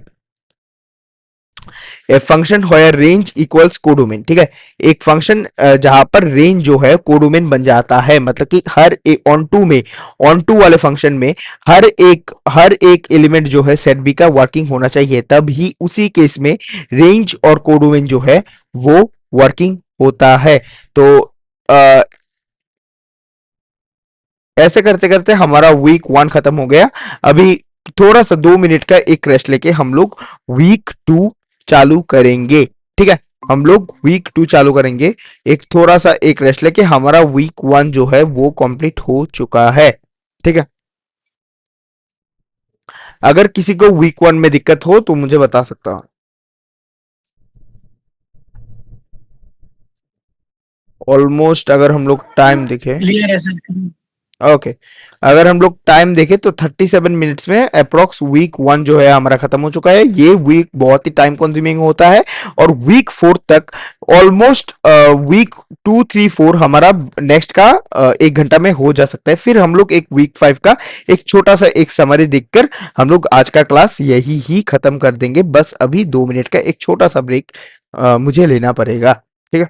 A function होयर range equals codomain. ठीक है, एक फंक्शन जहां पर रेंज जो है कोडोमेन बन जाता है, मतलब कि हर एक ऑन टू में, ऑन टू वाले फंक्शन में हर एक एलिमेंट जो है सेट बी का वर्किंग होना चाहिए, तब ही उसी केस में रेंज और कोडोमेन जो है वो वर्किंग होता है। तो आ, ऐसे करते करते हमारा वीक वन खत्म हो गया। अभी थोड़ा सा 2 मिनट का एक रेस्ट लेके हम लोग वीक टू चालू करेंगे। ठीक है, हम लोग वीक टू चालू करेंगे। एक थोड़ा सा एक रेस्ट लेके, हमारा वीक वन जो है वो कंप्लीट हो चुका है। ठीक है, अगर किसी को वीक वन में दिक्कत हो तो मुझे बता सकता हूँ। ऑलमोस्ट अगर हम लोग टाइम देखें, क्लियर है सर। ओके, अगर हम लोग टाइम देखें तो 37 मिनट्स में अप्रोक्स वीक वन जो है हमारा खत्म हो चुका है। ये वीक बहुत ही टाइम कंज्यूमिंग होता है, और वीक फोर तक ऑलमोस्ट वीक 2 3 4 हमारा नेक्स्ट का 1 घंटा में हो जा सकता है। फिर हम लोग एक वीक 5 का एक छोटा सा एक समरी देखकर हम लोग आज का क्लास यही ही खत्म कर देंगे। बस अभी 2 मिनट का एक छोटा सा ब्रेक मुझे लेना पड़ेगा। ठीक है,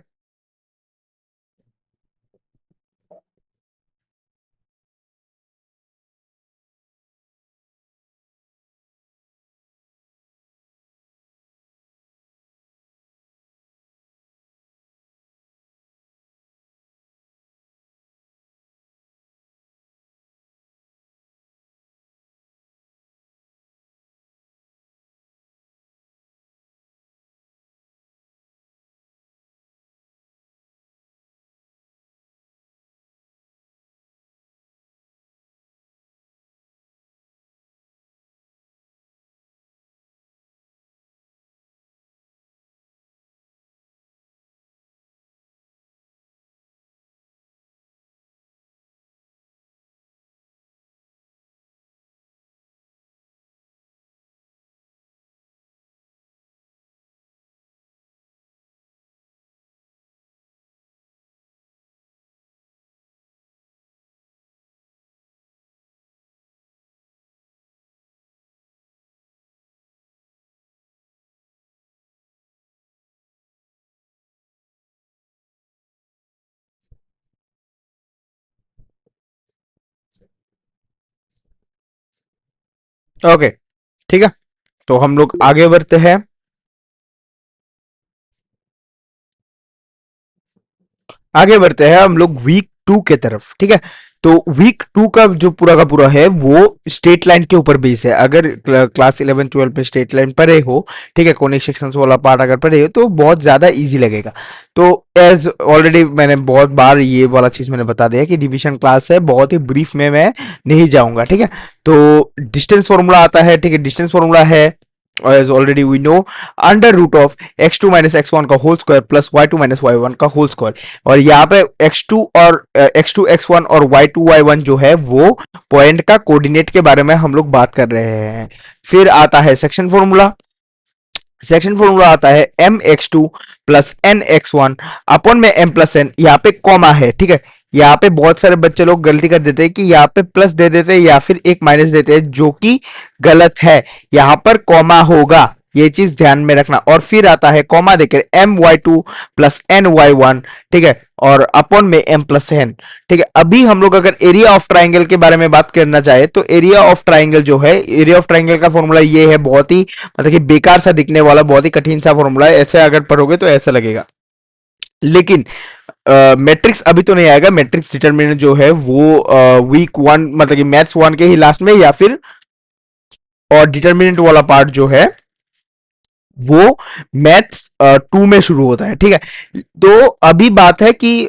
ओके, ठीक है। तो हम लोग आगे बढ़ते हैं। आगे बढ़ते हैं हम लोग वीक टू के तरफ। ठीक है, तो वीक टू का जो पूरा का पूरा है वो स्टेट लाइन के ऊपर बेस है। अगर क्लास 11 12 में स्टेट लाइन पढ़े हो, ठीक है, कोनिक सेक्शंस वाला पार्ट अगर पढ़े हो तो बहुत ज्यादा इजी लगेगा। तो एज ऑलरेडी मैंने बहुत बार ये वाला चीज मैंने बता दिया कि डिवीजन क्लास है, बहुत ही ब्रीफ में मैं नहीं जाऊंगा। ठीक है, तो डिस्टेंस फॉर्मूला आता है। ठीक है, डिस्टेंस फॉर्मूला है as already we know, under root of x2 minus x1 का whole square plus y2 minus y1 का होल स्क्वायर। और यहाँ पे x2 और x2 x1 और y2 y1 जो है वो पॉइंट का कोऑर्डिनेट के बारे में हम लोग बात कर रहे हैं। फिर आता है सेक्शन फॉर्मूला। सेक्शन फॉर्मूला आता है m x two plus n x one upon में एम प्लस एन, यहाँ पे कॉमा है, ठीक है। यहाँ पे बहुत सारे बच्चे लोग गलती कर देते हैं कि यहाँ पे प्लस दे देते हैं या फिर एक माइनस देते हैं, जो कि गलत है। यहाँ पर कॉमा होगा, ये चीज ध्यान में रखना। और फिर आता है कॉमा देकर m y two plus n y one, ठीक है, और अपॉन में एम प्लस एन, ठीक है। अभी हम लोग अगर एरिया ऑफ ट्राइंगल के बारे में बात करना चाहे तो एरिया ऑफ ट्राइंगल जो है, एरिया ऑफ ट्राइंगल का फॉर्मूला ये है, बहुत ही मतलब कि बेकार सा दिखने वाला, बहुत ही कठिन सा फॉर्मूला है, ऐसे अगर पढ़ोगे तो ऐसा लगेगा। लेकिन मैट्रिक्स अभी तो नहीं आएगा, मैट्रिक्स डिटरमिनेंट जो है वो वीक वन मतलब कि मैथ्स वन के ही लास्ट में, या फिर और डिटरमिनेंट वाला पार्ट जो है वो मैथ्स टू में शुरू होता है, ठीक है। तो अभी बात है कि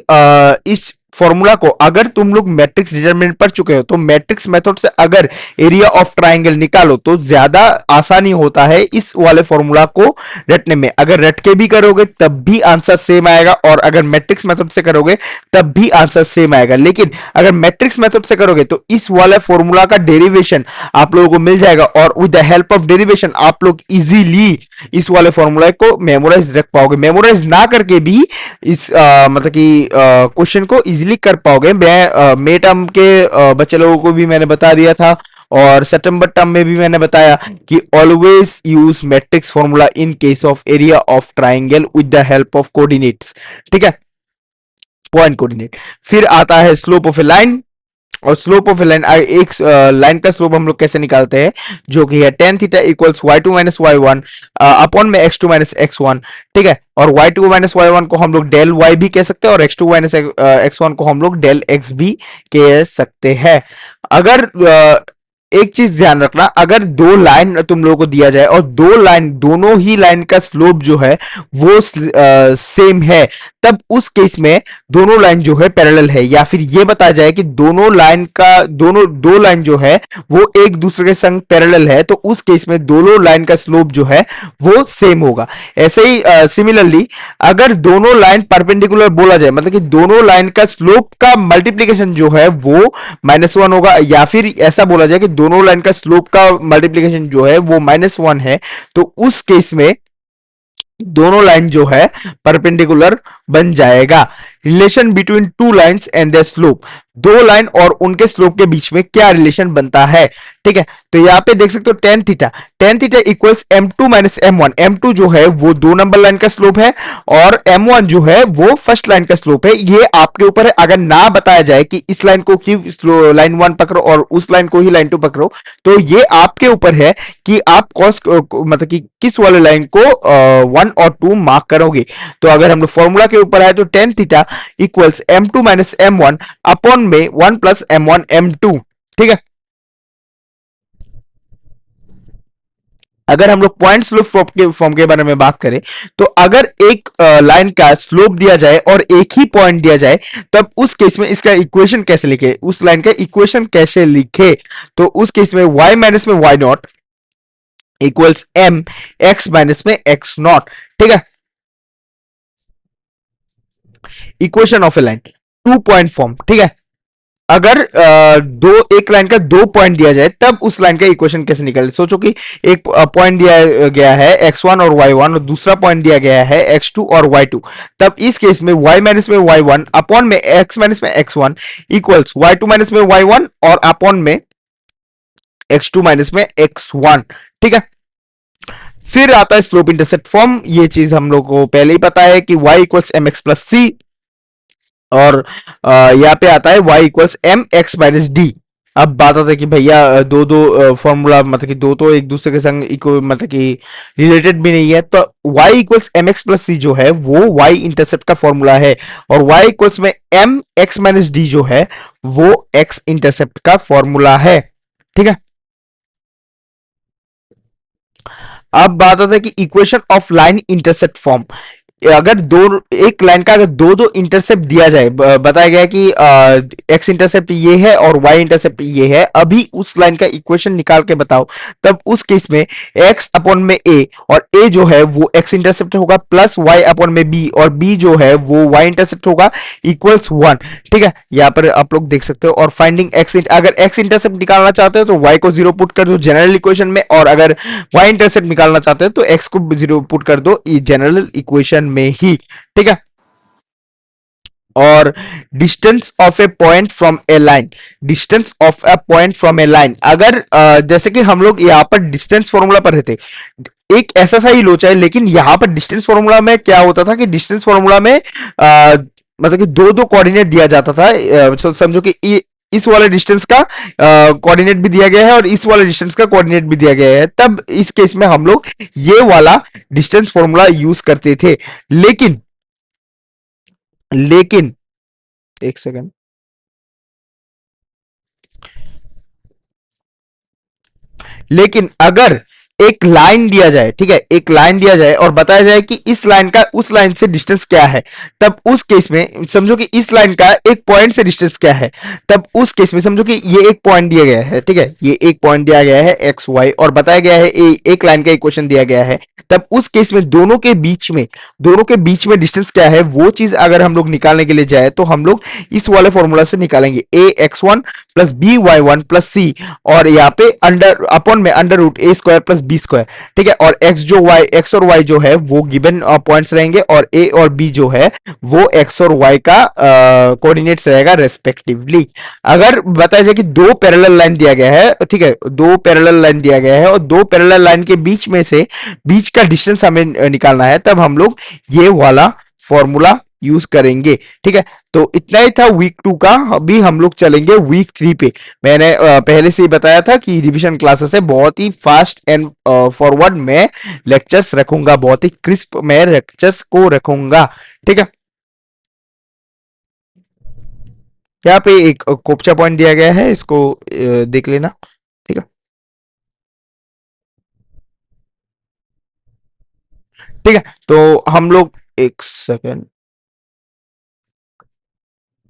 इस फॉर्मूला को अगर तुम लोग मैट्रिक्स डिटरमिनेंट पढ़ चुके हो तो मैट्रिक्स मेथड से अगर एरिया ऑफ ट्राइंगल निकालो तो ज्यादा आसानी होता है इस वाले फॉर्मूला को रटने में। अगर रट के भी करोगे तब भी आंसर सेम आएगा, और अगर मैट्रिक्स मेथड से करोगे तब भी आंसर सेम आएगा। लेकिन अगर मैट्रिक्स मेथड से करोगे तो इस वाले फॉर्मूला का डेरिवेशन आप लोगों को मिल जाएगा, और with the help of derivation आप लोग इजीली इस वाले फॉर्मूला को मेमोराइज रख पाओगे। मेमोराइज ना करके भी इस मतलब कि क्वेश्चन को इजीली कर पाओगे। मैं मे टर्म के बच्चे लोगों को भी मैंने बता दिया था, और सितंबर टर्म में भी मैंने बताया कि always use matrix formula in case of area of triangle with the help of coordinates, ठीक है, पॉइंट कोऑर्डिनेट। फिर आता है स्लोप ऑफ ए लाइन, और स्लोप ऑफ लाइन, एक लाइन का स्लोप हम लोग कैसे निकालते हैं, जो कि है tan theta equals y two minus y one upon में x two minus x one, ठीक है। और y two minus y one को हम लोग डेल वाई भी कह सकते हैं, और x two minus x one को हम लोग डेल एक्स भी कह सकते हैं। अगर एक चीज ध्यान रखना, अगर दो लाइन तुम लोगों को दिया जाए और दो लाइन, दोनों ही लाइन का स्लोप जो है वो सेम है, तब उस केस में दोनों लाइन जो है पैरेलल है, या फिर ये बताया जाए कि दोनों लाइन का दो लाइन जो है वो एक दूसरे के संग पैरेलल है, तो उस केस में दोनों लाइन का स्लोप जो है वो सेम होगा। ऐसे ही सिमिलरली अगर दोनों लाइन परपेंडिकुलर बोला जाए, मतलब कि दोनों लाइन का स्लोप का मल्टीप्लीकेशन जो है वो माइनस वन होगा, या फिर ऐसा बोला जाए कि दोनों लाइन का स्लोप का मल्टीप्लीकेशन जो है वो माइनस वन है, तो उस केस में दोनों लाइन जो है परपेंडिकुलर बन जाएगा। Relation between two lines and their slope, दो लाइन और उनके स्लोप के बीच में क्या रिलेशन बनता है, ठीक है। तो यहाँ पे देख सकते हो tan theta equals m two minus m one, m two जो है वो दो नंबर लाइन का स्लोप है, और एम वन जो है वो फर्स्ट लाइन का स्लोप है। ये आपके ऊपर है, अगर ना बताया जाए कि इस लाइन को ही लाइन वन पकड़ो और उस लाइन को ही लाइन टू पकड़ो, तो ये आपके ऊपर है कि आप कॉस मतलब कि किस वाले लाइन को वन और टू मार्क करोगे। तो अगर हम लोग फॉर्मूला के ऊपर आए तो tan theta equals m two minus m one upon में one plus m one m two, ठीक है। अगर हम लोग पॉइंट स्लोप फॉर्म के बारे में बात करें तो अगर एक लाइन का स्लोप दिया जाए और एक ही पॉइंट दिया जाए, तब उस केस में इसका इक्वेशन कैसे लिखे, उस लाइन का इक्वेशन कैसे लिखे, तो उस केस में y माइनस में y naught equals M x minus में एक्स नॉट, ठीक है। Equation of a line two point form, ठीक है। अगर दो एक लाइन का दो पॉइंट दिया जाए तब उस लाइन का इक्वेशन कैसे निकले। सोचो कि एक पॉइंट दिया गया है x1 और y1, और दूसरा पॉइंट दिया गया है x2 और y2, तब इस केस में y माइनस में y1 अपॉन में x माइनस में x1 इक्वल्स y2 माइनस में y1 और अपॉन में x2 माइनस में x1, ठीक है। फिर आता है स्लोप इंटरसेप्ट फॉर्म, ये चीज हम लोग को पहले ही पता है कि y equals M X plus C, और यहाँ पे आता है y equals M x minus D. अब बात आता है कि भैया दो दो फॉर्मूला मतलब कि दो तो एक दूसरे के संग इक्वल मतलब कि रिलेटेड भी नहीं है, तो y equals M X plus C जो है वो y इंटरसेप्ट का फॉर्मूला है, और y इक्वल्स में एम एक्स माइनस डी जो है वो x इंटरसेप्ट का फॉर्मूला है, ठीक है। अब बात आता है कि equation of line intercept form, अगर दो एक लाइन का अगर दो दो इंटरसेप्ट दिया जाए, बताया गया है कि एक्स इंटरसेप्ट ये है और वाई इंटरसेप्ट ये है, अभी उस लाइन का इक्वेशन निकाल के बताओ, तब उस केस में एक्स अपॉन में ए, और ए जो है वो एक्स इंटरसेप्ट होगा, प्लस वाई अपॉन में बी, और बी जो है वो वाई इंटरसेप्ट होगा, इक्वल्स वन। ठीक है, यहाँ पर आप लोग देख सकते हो। और फाइंडिंग एक्स, अगर एक्स इंटरसेप्ट निकालना चाहते हो तो वाई को जीरो पुट कर दो जनरल इक्वेशन में, और अगर वाई इंटरसेप्ट निकालना चाहते हो तो एक्स को जीरो पुट कर दो जनरल इक्वेशन में ही। ठीक है। और distance of A point from A line, distance of A point from A line, अगर जैसे कि हम लोग यहाँ पर डिस्टेंस फॉर्मूला पर रहते, एक ऐसा सा ही लोचा है, लेकिन यहाँ पर डिस्टेंस फॉर्मूला में क्या होता था कि डिस्टेंस फॉर्मूला में मतलब कि दो दो कोऑर्डिनेट दिया जाता था। समझो कि इस वाले डिस्टेंस का कोऑर्डिनेट भी दिया गया है और इस वाले डिस्टेंस का कोऑर्डिनेट भी दिया गया है, तब इस केस में हम लोग ये वाला डिस्टेंस फॉर्मूला यूज करते थे। लेकिन लेकिन एक सेकंड, लेकिन अगर एक लाइन दिया जाए, ठीक है, एक लाइन दिया जाए और बताया जाए कि इस लाइन का उस लाइन से डिस्टेंस क्या है, तब उस केस में समझो कि इस लाइन का एक पॉइंट से डिस्टेंस क्या है, तब उस केस में समझो कि ये एक पॉइंट दिया गया है, ठीक है, ये एक पॉइंट दिया गया है एक्स वाई, और बताया गया है एक लाइन का इक्वेशन दिया गया है, तब उस केस में दोनों के बीच में डिस्टेंस क्या है, वो चीज अगर हम लोग निकालने के लिए जाए तो हम लोग इस वाले फॉर्मूला से निकालेंगे, A X one plus B Y one plus C, और यहाँ पे अंडर अपॉन में under root A square plus B square. ठीक है, और एक्स और वाई जो है वो गिवन पॉइंट्स रहेंगे, और ए और बी जो है वो एक्स और वाई का कोऑर्डिनेट्स रहेगा रेस्पेक्टिवली। अगर बताया जाए कि दो पैरेलल लाइन दिया गया है, ठीक है, दो पैरेलल लाइन दिया गया है और दो पैरेलल लाइन के बीच में से बीच का डिस्टेंस हमें निकालना है, तब हम लोग ये वाला फॉर्मूला यूज करेंगे। ठीक है, तो इतना ही था वीक 2 का। अभी हम लोग चलेंगे वीक 3 पे। मैंने पहले से ही बताया था कि रिवीजन क्लासेस है, बहुत ही फास्ट एंड फॉरवर्ड में लेक्चर्स रखूंगा, बहुत ही क्रिस्प में लेक्चर्स को रखूंगा। ठीक है, यहाँ पे एक कोपचा पॉइंट दिया गया है, इसको देख लेना। ठीक है, ठीक है, तो हम लोग एक सेकेंड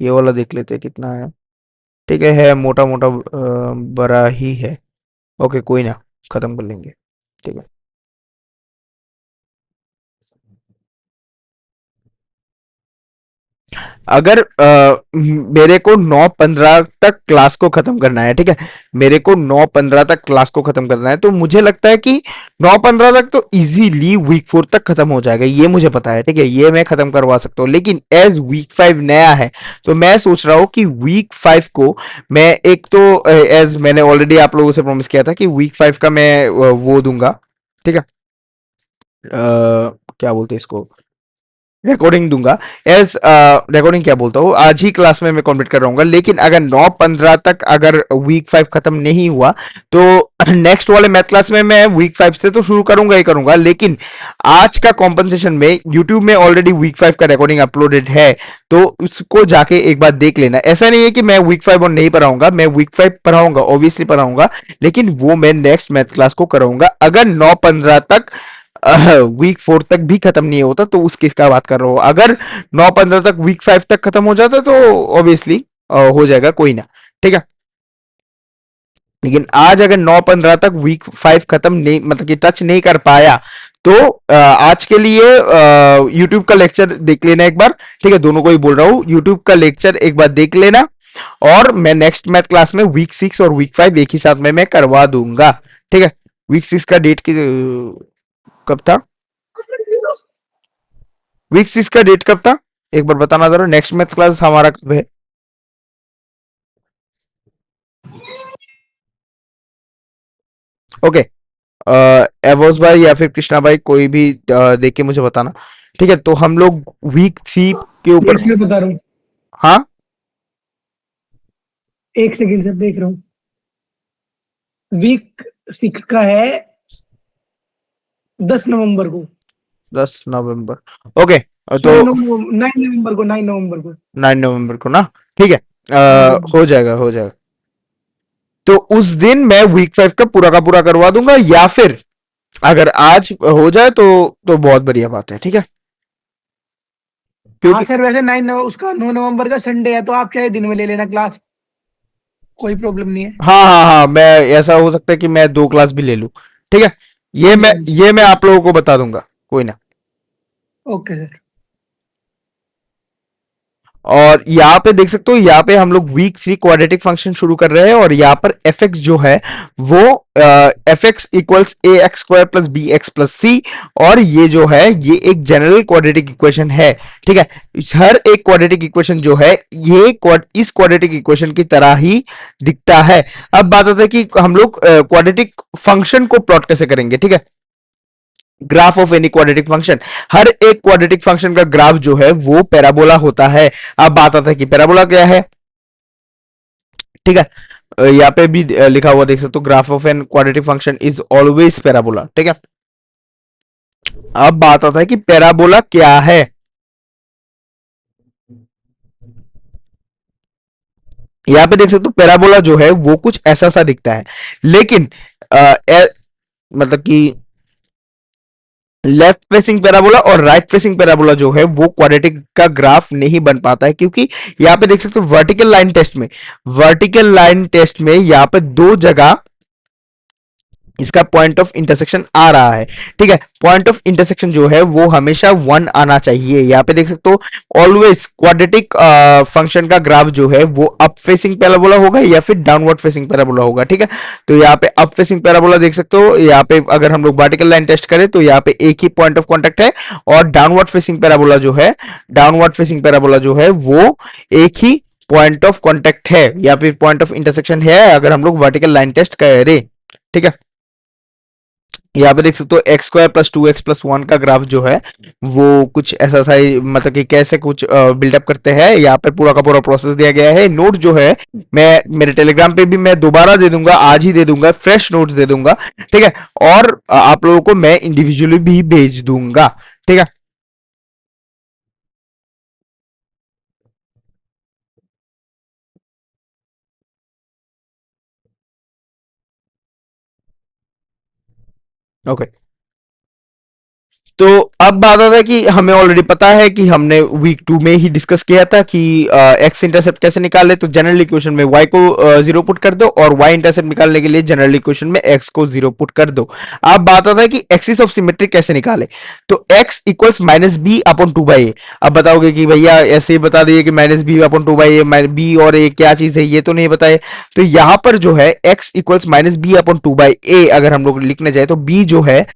ये वाला देख लेते हैं कितना है। ठीक है मोटा मोटा बड़ा ही है। ओके कोई ना, खत्म कर लेंगे। ठीक है, अगर मेरे को 9:15 तक क्लास को खत्म करना है, ठीक है, मेरे को 9:15 तक क्लास को खत्म करना है, तो मुझे लगता है कि 9:15 तक तो इजीली वीक 4 तक खत्म हो जाएगा, ये मुझे पता है। ठीक है, ये मैं खत्म करवा सकता हूँ, लेकिन एज वीक 5 नया है, तो मैं सोच रहा हूँ कि वीक 5 को मैं एक तो एज मैंने ऑलरेडी आप लोगों से प्रॉमिस किया था कि वीक 5 का मैं वो दूंगा। ठीक है, क्या बोलते हैं इसको, रिकॉर्डिंग दूंगा। एज रिकॉर्डिंग क्या बोलता हूँ, आज ही क्लास में मैं कंप्लीट कर रहूंगा, लेकिन अगर 9:15 तक अगर वीक 5 खत्म नहीं हुआ तो नेक्स्ट वाले मैथ क्लास में मैं वीक 5 से तो शुरू करूंगा ही करूंगा, लेकिन आज का कॉम्पनसेशन में यूट्यूब में ऑलरेडी वीक 5 का रिकॉर्डिंग अपलोडेड है, तो उसको जाके एक बार देख लेना। ऐसा नहीं है कि मैं वीक 5 और नहीं पढ़ाऊंगा, मैं वीक 5 पढ़ाऊंगा, ऑब्वियसली पढ़ाऊंगा, लेकिन वो मैं नेक्स्ट मैथ क्लास को कराऊंगा। अगर 9:15 तक वीक 4 तक भी खत्म नहीं होता तो उस केस का बात कर रहा हूँ। अगर 9:15 तक वीक 5 तक खत्म हो जाता तो ऑब्वियसली हो जाएगा, कोई ना। ठीक है, लेकिन आज अगर 9:15 तक वीक 5 खत्म नहीं, मतलब कि टच नहीं कर पाया, तो आज के लिए यूट्यूब का लेक्चर देख लेना एक बार। ठीक है, दोनों को ही बोल रहा हूँ, यूट्यूब का लेक्चर एक बार देख लेना, और मैं नेक्स्ट मैथ क्लास में वीक 6 और वीक 5 एक ही साथ में मैं करवा दूंगा। ठीक है, वीक 6 का डेट की कब था, वीक 6 का डेट कब था, एक बार बताना जरा, नेक्स्ट मैथ क्लास हमारा कब है। ओके, एवोस भाई या फिर कृष्णा भाई, कोई भी देख के मुझे बताना। ठीक है, तो हम लोग वीक 3 के ऊपर। इसलिए बता रहा हूँ। हाँ, एक सेकंड से देख रहा हूँ। वीक 6 का है 10 नवंबर को। 10 नवंबर। ओके, तो 9 नवंबर को, 9 नवंबर को। 9 नवंबर को ना। ठीक है, हाँ। हो जाएगा हो जाएगा। तो उस दिन मैं वीक 5 का पूरा करवा दूंगा, या फिर अगर आज हो जाए तो बहुत बढ़िया बात है। ठीक है, हाँ क्योंकि सर, वैसे 9 नवंबर का संडे है, तो आप चाहे दिन में ले लेना क्लास, कोई प्रॉब्लम नहीं है। हाँ हाँ हाँ, मैं ऐसा हो सकता है कि मैं 2 क्लास भी ले लूँ। ठीक है, हाँ ये जी, मैं हाँ जी। ये मैं आप लोगों को बता दूंगा, कोई ना। Okay sir. और यहाँ पे देख सकते हो, यहाँ पे हम लोग वीक 3 क्वाड्रेटिक फंक्शन शुरू कर रहे हैं, और यहाँ पर एफ एक्स जो है वो F X equals A X square plus B X plus C, और ये जो है ये एक जनरल क्वाड्रेटिक इक्वेशन है। ठीक है, हर एक क्वाड्रेटिक इक्वेशन जो है ये इस क्वाड्रेटिक इक्वेशन की तरह ही दिखता है। अब बात आता है कि हम लोग क्वाड्रेटिक फंक्शन को प्लॉट कैसे करेंगे। ठीक है, graph of any quadratic function, हर एक क्वाड्रेटिक फंक्शन का ग्राफ जो है वो पैराबोला होता है। अब बात आता है कि पैराबोला क्या है। ठीक है, यहाँ पे भी लिखा हुआ देख सकते हो, graph of an quadratic function is always parabola. ठीक है, अब बात आता है कि पैराबोला क्या है। यहाँ पे देख सकते हो पैराबोला जो है वो कुछ ऐसा सा दिखता है, लेकिन मतलब कि लेफ्ट फेसिंग पैराबोला और राइट फेसिंग पैराबोला जो है वो क्वाड्रेटिक का ग्राफ नहीं बन पाता है, क्योंकि यहाँ पे देख सकते हो वर्टिकल लाइन टेस्ट में यहाँ पे 2 जगह इसका पॉइंट ऑफ इंटरसेक्शन आ रहा है। ठीक है, पॉइंट ऑफ इंटरसेक्शन जो है वो हमेशा 1 आना चाहिए। यहाँ पे देख सकते हो ऑलवेज क्वाड्रेटिक फंक्शन का ग्राफ जो है वो अप फेसिंग पैराबोला होगा या फिर डाउनवर्ड फेसिंग पैराबोला होगा। ठीक है, तो यहाँ पे अप फेसिंग पैराबोला देख सकते हो, यहाँ पे अगर हम लोग वर्टिकल लाइन टेस्ट करें तो यहाँ पे एक ही पॉइंट ऑफ कॉन्टेक्ट है, और डाउनवर्ड फेसिंग पैराबोला जो है वो एक ही पॉइंट ऑफ कॉन्टेक्ट है या फिर पॉइंट ऑफ इंटरसेक्शन है, अगर हम लोग वर्टिकल लाइन टेस्ट करें। ठीक है, यहाँ पे देख सकते हो एक्स स्क्वायर प्लस 2x+1 का ग्राफ जो है वो कुछ ऐसा सा ही, मतलब कि कैसे कुछ बिल्डअप करते हैं। यहाँ पे पूरा का पूरा प्रोसेस दिया गया है। नोट जो है मैं मेरे टेलीग्राम पे भी मैं दोबारा दे दूंगा, आज ही दे दूंगा, फ्रेश नोट्स दे दूंगा। ठीक है, और आप लोगों को मैं इंडिविजुअली भी भेज दूंगा। ठीक है, ओके। तो अब बात आता है कि हमें ऑलरेडी पता है कि हमने वीक 2 में ही डिस्कस किया था कि एक्स इंटरसेप्ट कैसे निकाले। तो जनरल इक्वेशन में y को 0 पुट कर दो, और y इंटरसेप्ट निकालने के लिए जनरल इक्वेशन में x को 0 पुट कर दो। अब बात आता है कि एक्सिस ऑफ सिमेट्री कैसे निकाले। तो x इक्वल्स -b/2/a। अब बताओगे कि भैया ऐसे ही बता दिए कि -b/2/a, b और a क्या चीज है ये तो नहीं बताए। तो यहां पर जो है x इक्वल्स -b/2/a अगर हम लोग लिखने जाए तो b जो है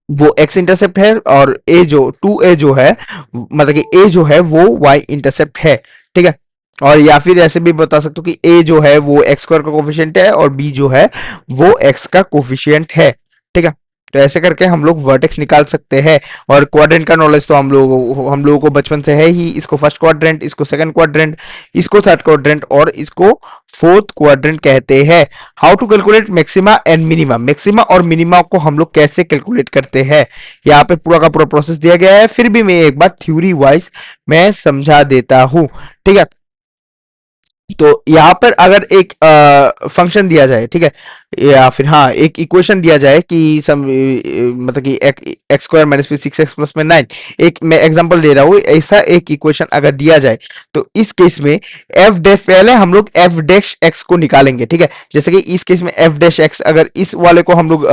वो एक्स इंटरसेप्ट है, और ए जो 2a जो है, मतलब कि ए जो है वो वाई इंटरसेप्ट है। ठीक है, और या फिर ऐसे भी बता सकते हो कि ए जो है वो एक्स स्क्वायर का कोफिशिएंट है, और बी जो है वो एक्स का कोफिशिएंट है। ठीक है, तो ऐसे करके हम लोग वर्टेक्स निकाल सकते हैं। और क्वाड्रेंट का नॉलेज तो हम लोगों को बचपन से है ही। इसको फर्स्ट क्वाड्रेंट, इसको सेकंड क्वाड्रेंट, इसको थर्ड क्वाड्रेंट, और इसको फोर्थ क्वाड्रेंट कहते हैं। How to calculate maxima and minima, maxima और मिनिमा को हम लोग कैसे कैलकुलेट करते हैं, यहाँ पे पूरा का पूरा प्रोसेस दिया गया है। फिर भी मैं एक बार थ्योरी वाइज मैं समझा देता हूं। ठीक है, तो यहां पर अगर एक फंक्शन दिया जाए, ठीक है, या फिर हाँ एक इक्वेशन दिया जाए कि मतलब कि एक्स स्क्वायर माइनस फिर 6x प्लस में 9, एक मैं एग्जांपल दे रहा हूँ, ऐसा एक इक्वेशन अगर दिया जाए तो इस केस में एफ डैश, पहले हम लोग एफ डैश एक्स को निकालेंगे। ठीक है, जैसे कि इस केस में एफ डैश एक्स, अगर इस वाले को हम लोग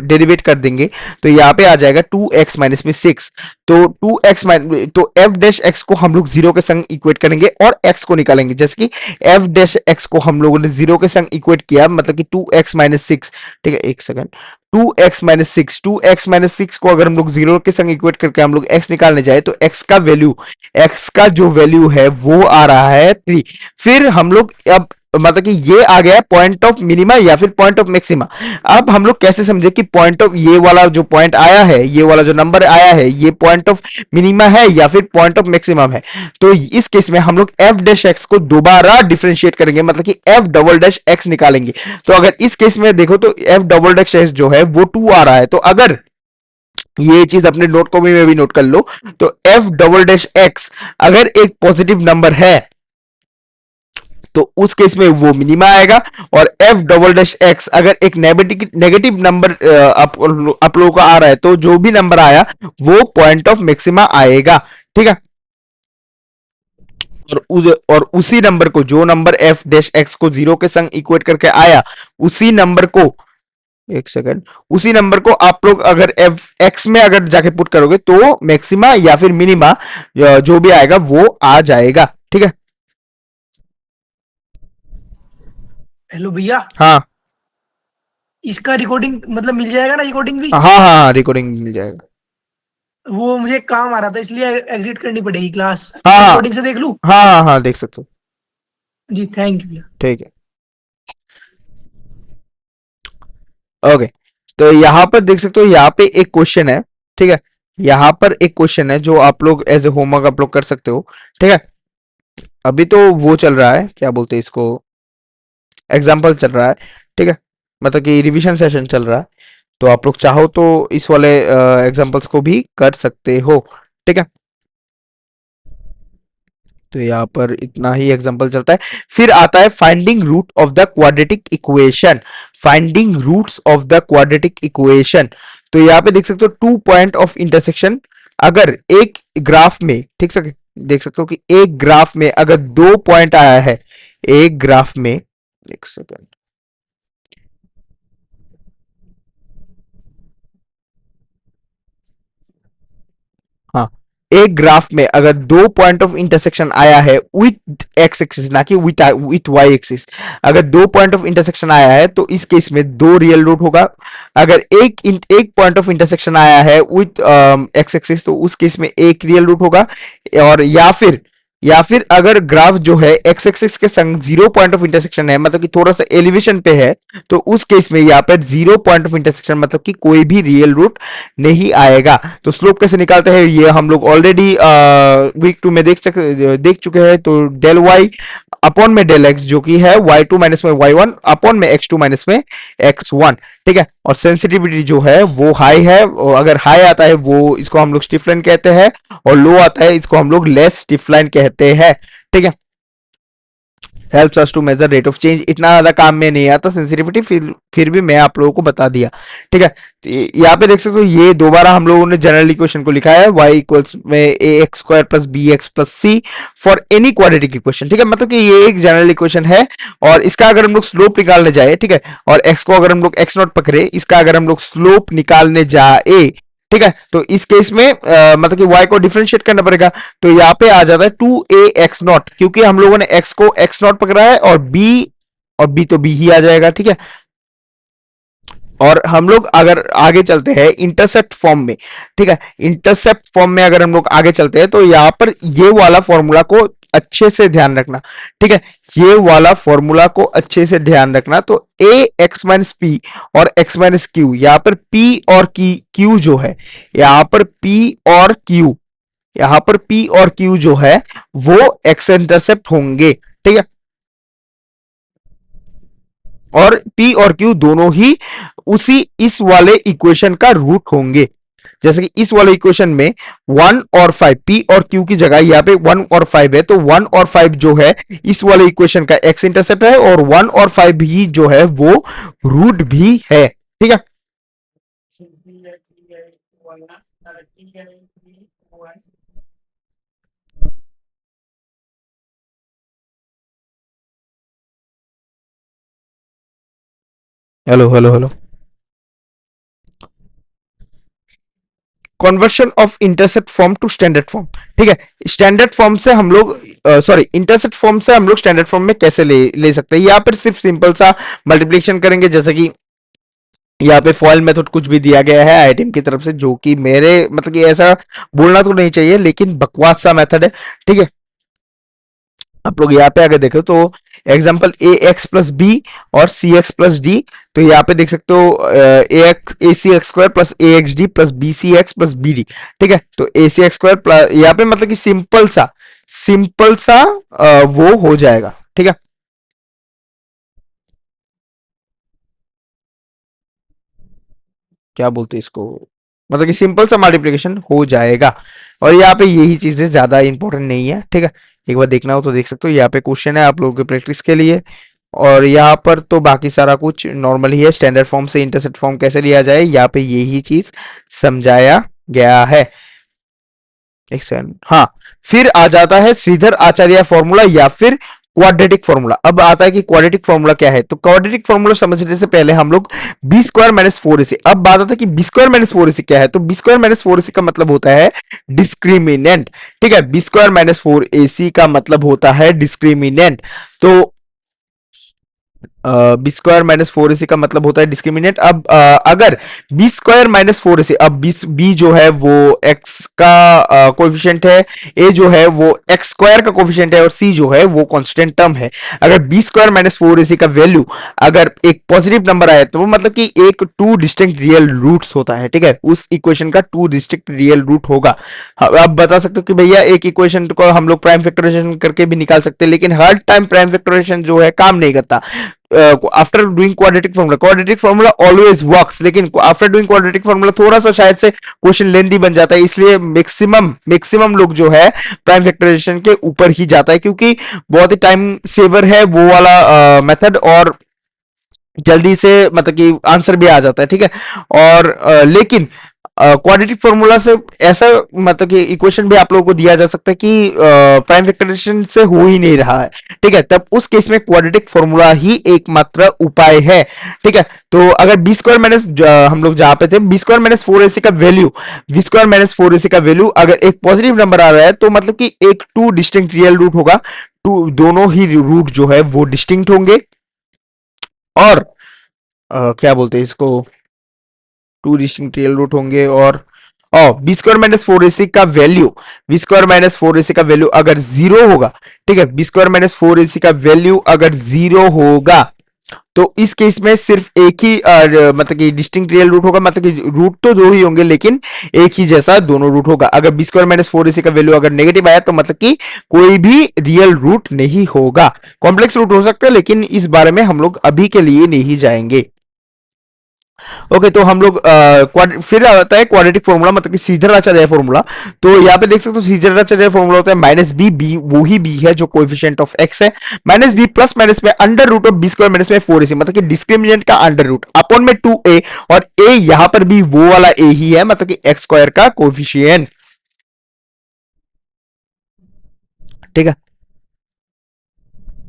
डेरिवेट कर देंगे तो यहाँ पे आ जाएगा 2x माइनस में 6। तो 2x तो एफ डैश एक्स को हम लोग 0 के संग इक्वेट करेंगे और x को निकालेंगे। जैसे कि एफ डैश एक्स को हम लोगों ने 0 के संग इक्वेट किया, मतलब कि 2x-6। ठीक है, एक सेकंड, 2x-6 को अगर हम लोग 0 के संग इक्वेट करके हम लोग x निकालने जाए तो x का जो वैल्यू है वो आ रहा है 3। फिर हम लोग अब मतलब कि ये आ गया पॉइंट ऑफ मिनिमा या फिर पॉइंट ऑफ मैक्सिमा। अब हम लोग कैसे समझे कि पॉइंट ऑफ, ये वाला जो पॉइंट आया है, ये वाला जो नंबर आया है, ये पॉइंट ऑफ मिनिमा है या फिर पॉइंट ऑफ मैक्सिमम है। तो इस केस में हम लोग एफ डैश एक्स को दोबारा डिफरेंशिएट करेंगे, मतलब कि एफ डबल डैश एक्स निकालेंगे। तो अगर इस केस में देखो तो एफ डबल डैश एक्स जो है वो 2 आ रहा है। तो अगर ये चीज अपने नोट कॉपी में भी नोट कर लो, तो एफ डबल डैश एक्स अगर एक पॉजिटिव नंबर है तो उस केस में वो मिनिमा आएगा। और एफ डबल डैश एक्स अगर एक नेगेटिव नंबर आप लोगों का आ रहा है तो जो भी नंबर आया वो पॉइंट ऑफ मैक्सिमा आएगा। ठीक है, और उसी नंबर को, जो नंबर एफ डैश एक्स को जीरो के संग इक्वेट करके आया, उसी नंबर को, एक सेकंड, उसी नंबर को आप लोग अगर एफ एक्स में अगर जाके पुट करोगे तो मैक्सिमा या फिर मिनिमा जो भी आएगा वो आ जाएगा। ठीक है। हेलो भैया, हाँ इसका रिकॉर्डिंग मतलब मिल जाएगा ना, रिकॉर्डिंग भी? हाँ हाँ हाँ, रिकॉर्डिंग मिल जाएगा। वो मुझे काम आ रहा था इसलिए एग्जिट करनी पड़ेगी क्लास। हाँ हाँ रिकॉर्डिंग से देख लूं? हाँ हाँ हाँ, देख सकते हो। जी थैंक यू भैया। ठीक है, ओके। तो यहाँ पर देख सकते हो, यहाँ पे एक क्वेश्चन है। ठीक है, यहाँ पर एक क्वेश्चन है जो आप लोग एज ए होमवर्क आप लोग कर सकते हो। ठीक है, अभी तो वो चल रहा है, क्या बोलते हैं इसको, एग्जाम्पल चल रहा है। ठीक है, मतलब कि रिवीजन सेशन चल रहा है। तो आप लोग चाहो तो इस वाले एग्जाम्पल्स को भी कर सकते हो। ठीक है, तो यहाँ पर इतना ही एग्जांपल चलता है। फिर आता है finding root of the quadratic equation. Finding roots of the quadratic equation. तो यहाँ पे देख सकते हो 2 पॉइंट ऑफ इंटरसेक्शन। अगर एक ग्राफ में, ठीक है, देख सकते हो कि एक ग्राफ में अगर 2 पॉइंट आया है, एक ग्राफ में, एक सेकंड, हाँ, एक ग्राफ में अगर 2 पॉइंट ऑफ इंटरसेक्शन आया है विथ एक्स एक्सिस, ना कि विथ वाई एक्सिस, अगर 2 पॉइंट ऑफ इंटरसेक्शन आया है तो इस केस में 2 रियल रूट होगा। अगर एक पॉइंट ऑफ इंटरसेक्शन आया है विथ एक्स एक्सिस तो उस केस में एक रियल रूट होगा। और या फिर अगर ग्राफ जो है एक्स एक्सिस के संग 0 पॉइंट ऑफ इंटरसेक्शन है, मतलब कि थोड़ा सा एलिवेशन पे है, तो उस केस में यहाँ पर 0 पॉइंट ऑफ इंटरसेक्शन मतलब कि कोई भी रियल रूट नहीं आएगा। तो स्लोप कैसे निकालते हैं ये हम लोग ऑलरेडी वीक 2 में देख चुके हैं। तो डेल वाई अपॉन में डेल एक्स जो कि है y2 माइनस में y1 अपॉन में x2 माइनस में x1। ठीक है, और सेंसिटिविटी जो है वो हाई है, और अगर हाई आता है वो इसको हम लोग स्टिफ लाइन कहते हैं, और लो आता है इसको हम लोग लेस स्टिफ लाइन कहते हैं। ठीक है, helps us to measure rate of change. इतना ज्यादा काम में नहीं आता सेंसिटिविटी, फिर भी मैं आप लोगों को बता दिया। ठीक है, तो यहाँ पे देख सकते हो ये दोबारा हम लोगों ने जनरल इक्वेशन को लिखा है y इक्वल्स में A X square plus B X plus C for any quadratic equation. ठीक है, मतलब कि ये एक जनरल इक्वेशन है, और इसका अगर हम लोग स्लोप निकालने जाए, ठीक है, और x को अगर हम लोग x नॉट पकड़े, इसका अगर हम लोग स्लोप निकालने जाए, ठीक है, तो इस केस में मतलब कि y को डिफरेंशिएट करना पड़ेगा। तो यहाँ पे आ जाता है 2a x नॉट, क्योंकि हम लोगों ने x को x नॉट पकड़ा है, और b तो b ही आ जाएगा। ठीक है, और हम लोग अगर आगे चलते हैं इंटरसेप्ट फॉर्म में, ठीक है, इंटरसेप्ट फॉर्म में अगर हम लोग आगे चलते हैं तो यहाँ पर ये वाला फॉर्मूला को अच्छे से ध्यान रखना। ठीक है, ये वाला फॉर्मूला को अच्छे से ध्यान रखना। तो ए एक्स माइनस पी और एक्स माइनस क्यू, यहाँ पर पी और क्यू जो है, यहाँ पर पी और क्यू, यहाँ पर पी और क्यू जो है वो एक्स इंटरसेप्ट होंगे। ठीक है, और पी और क्यू दोनों ही उसी इस वाले इक्वेशन का रूट होंगे। जैसे कि इस वाले इक्वेशन में 1 और 5, पी और क्यू की जगह यहाँ पे 1 और 5 है, तो 1 और 5 जो है इस वाले इक्वेशन का एक्स इंटरसेप्ट है, और 1 और 5 भी जो है वो रूट भी है। ठीक है, hello hello hello. Conversion of intercept form to standard form. ठीक है, स्टैंडर्ड फॉर्म से हम लोग, सॉरी, इंटरसेप्ट फॉर्म से हम लोग स्टैंडर्ड फॉर्म में कैसे ले सकते हैं। यहाँ पर सिर्फ सिंपल सा मल्टीप्लिकेशन करेंगे, जैसे कि यहाँ पे फॉइल मेथड कुछ भी दिया गया है आईटीएम की तरफ से, जो कि मेरे मतलब कि ऐसा बोलना तो नहीं चाहिए लेकिन बकवास सा मेथड है। ठीक है, आप लोग यहाँ पे अगर देखो तो एग्जांपल ए एक्स प्लस बी और सी एक्स प्लस डी। तो यहाँ पे देख सकते हो A C X square plus A X D plus B C X plus B D. ठीक है, तो A C X square plus, यहाँ पे मतलब कि सिंपल सा वो हो जाएगा। ठीक है, क्या बोलते हैं इसको, मतलब कि सिंपल सा मल्टीप्लिकेशन हो जाएगा। और यहाँ पे यही चीजें ज्यादा इंपॉर्टेंट नहीं है, ठीक है। एक बार देखना हो तो देख सकते हो, यहाँ पे क्वेश्चन है आप लोगों के प्रैक्टिस के लिए। और यहाँ पर तो बाकी सारा कुछ नॉर्मल ही है, स्टैंडर्ड फॉर्म से इंटरसेप्ट फॉर्म कैसे लिया जाए यहाँ पे यही चीज समझाया गया है। एक सेकंड, हाँ। फिर आ जाता है श्रीधर आचार्य फॉर्मूला या फिर क्वाड्रेटिक फॉर्मूला। अब आता है कि क्वाड्रेटिक फॉर्मूला क्या है। तो क्वाड्रेटिक फॉर्मूला समझने से पहले हम लोग b square minus four ac, अब बात आता है कि b square minus four ac क्या है। तो b square minus four AC का मतलब होता है डिस्क्रिमिनेंट, ठीक है। B square minus four AC का मतलब होता है डिस्क्रिमिनेंट। तो b square minus four AC का मतलब होता है डिस्क्रिमिनेंट। अब अगर b square minus four ac, अब बी जो है वो एक्स का कोएफिशिएंट है, ए जो है वो एक्स स्क्वायर का कोएफिशिएंट है और सी जो है वो कांस्टेंट टर्म है। अगर b square minus four AC का वैल्यू अगर एक पॉजिटिव नंबर आए तो वो मतलब कि एक टू डिस्टिंक्ट रियल रूट्स होता है, ठीक है। उस इक्वेशन का टू डिस्टिंक्ट रियल रूट होगा। आप बता सकते हो कि भैया एक इक्वेशन को हम लोग प्राइम फैक्टराइजेशन करके भी निकाल सकते हैं, लेकिन हर टाइम प्राइम फैक्टराइजेशन जो है काम नहीं करता। After doing quadratic formula always works, लेकिन आफ्टर डूइंग क्वाड्रेटिक फॉर्मूला थोड़ा सा शायद से क्वेश्चन लेंदी बन जाता है, इसलिए मैक्सिमम लोग जो है प्राइम फैक्टराइजेशन के ऊपर ही जाता है, क्योंकि बहुत ही टाइम सेवर है वो वाला मेथड, और जल्दी से मतलब कि आंसर भी आ जाता है, ठीक है। और लेकिन क्वाड्रेटिक फॉर्मूला से ऐसा मतलब कि इक्वेशन भी आप लोगों को दिया जा सकता है कि प्राइम फैक्टराइजेशन से हो ही नहीं रहा है, ठीक है। तब उस केस में क्वाड्रेटिक फॉर्मूला ही एकमात्र उपाय है, ठीक है। तो अगर बी स्क्वायर माइनस, हम लोग जहां पे थे, B square minus four AC का value, B square minus four AC का वैल्यू अगर एक पॉजिटिव नंबर आ रहा है तो मतलब कि एक टू डिस्टिंक्ट रियल रूट होगा। टू दोनों ही रूट जो है वो डिस्टिंक्ट होंगे। और क्या बोलते हैं इसको, टू डिस्टिंक्ट रियल रूट होंगे। और B square minus four AC का value, B square minus four AC का वैल्यू अगर जीरो होगा, ठीक है, B square minus four AC का वैल्यू अगर जीरो होगा तो इस केस में सिर्फ एक ही मतलब कि डिस्टिंक्ट रियल रूट होगा, मतलब कि रूट तो दो ही होंगे लेकिन एक ही जैसा दोनों रूट होगा। अगर b square minus four AC का वैल्यू अगर नेगेटिव आया तो मतलब कि कोई भी रियल रूट नहीं होगा। कॉम्प्लेक्स रूट हो सकता है लेकिन इस बारे में हम लोग अभी के लिए नहीं जाएंगे। ओके, तो हम लोग फिर आता है क्वाड्रेटिक फॉर्मूला, मतलब कि सीधराचार्य फॉर्मूला। तो यहाँ पे देख सकते हो सीधराचार्य फॉर्मूला होता है माइनस बी, बी वो ही बी है जो कोएफिशिएंट ऑफ एक्स है, माइनस बी प्लस माइनस में under root of b square minus में फोर एसी, मतलब कि डिस्क्रिमिनेंट का अंडर रूट अपॉन में टू ए, और ए यहाँ पर भी वो वाला ए ही है, मतलब कि एक्स स्क्वायर का कोएफिशिएंट, ठीक है।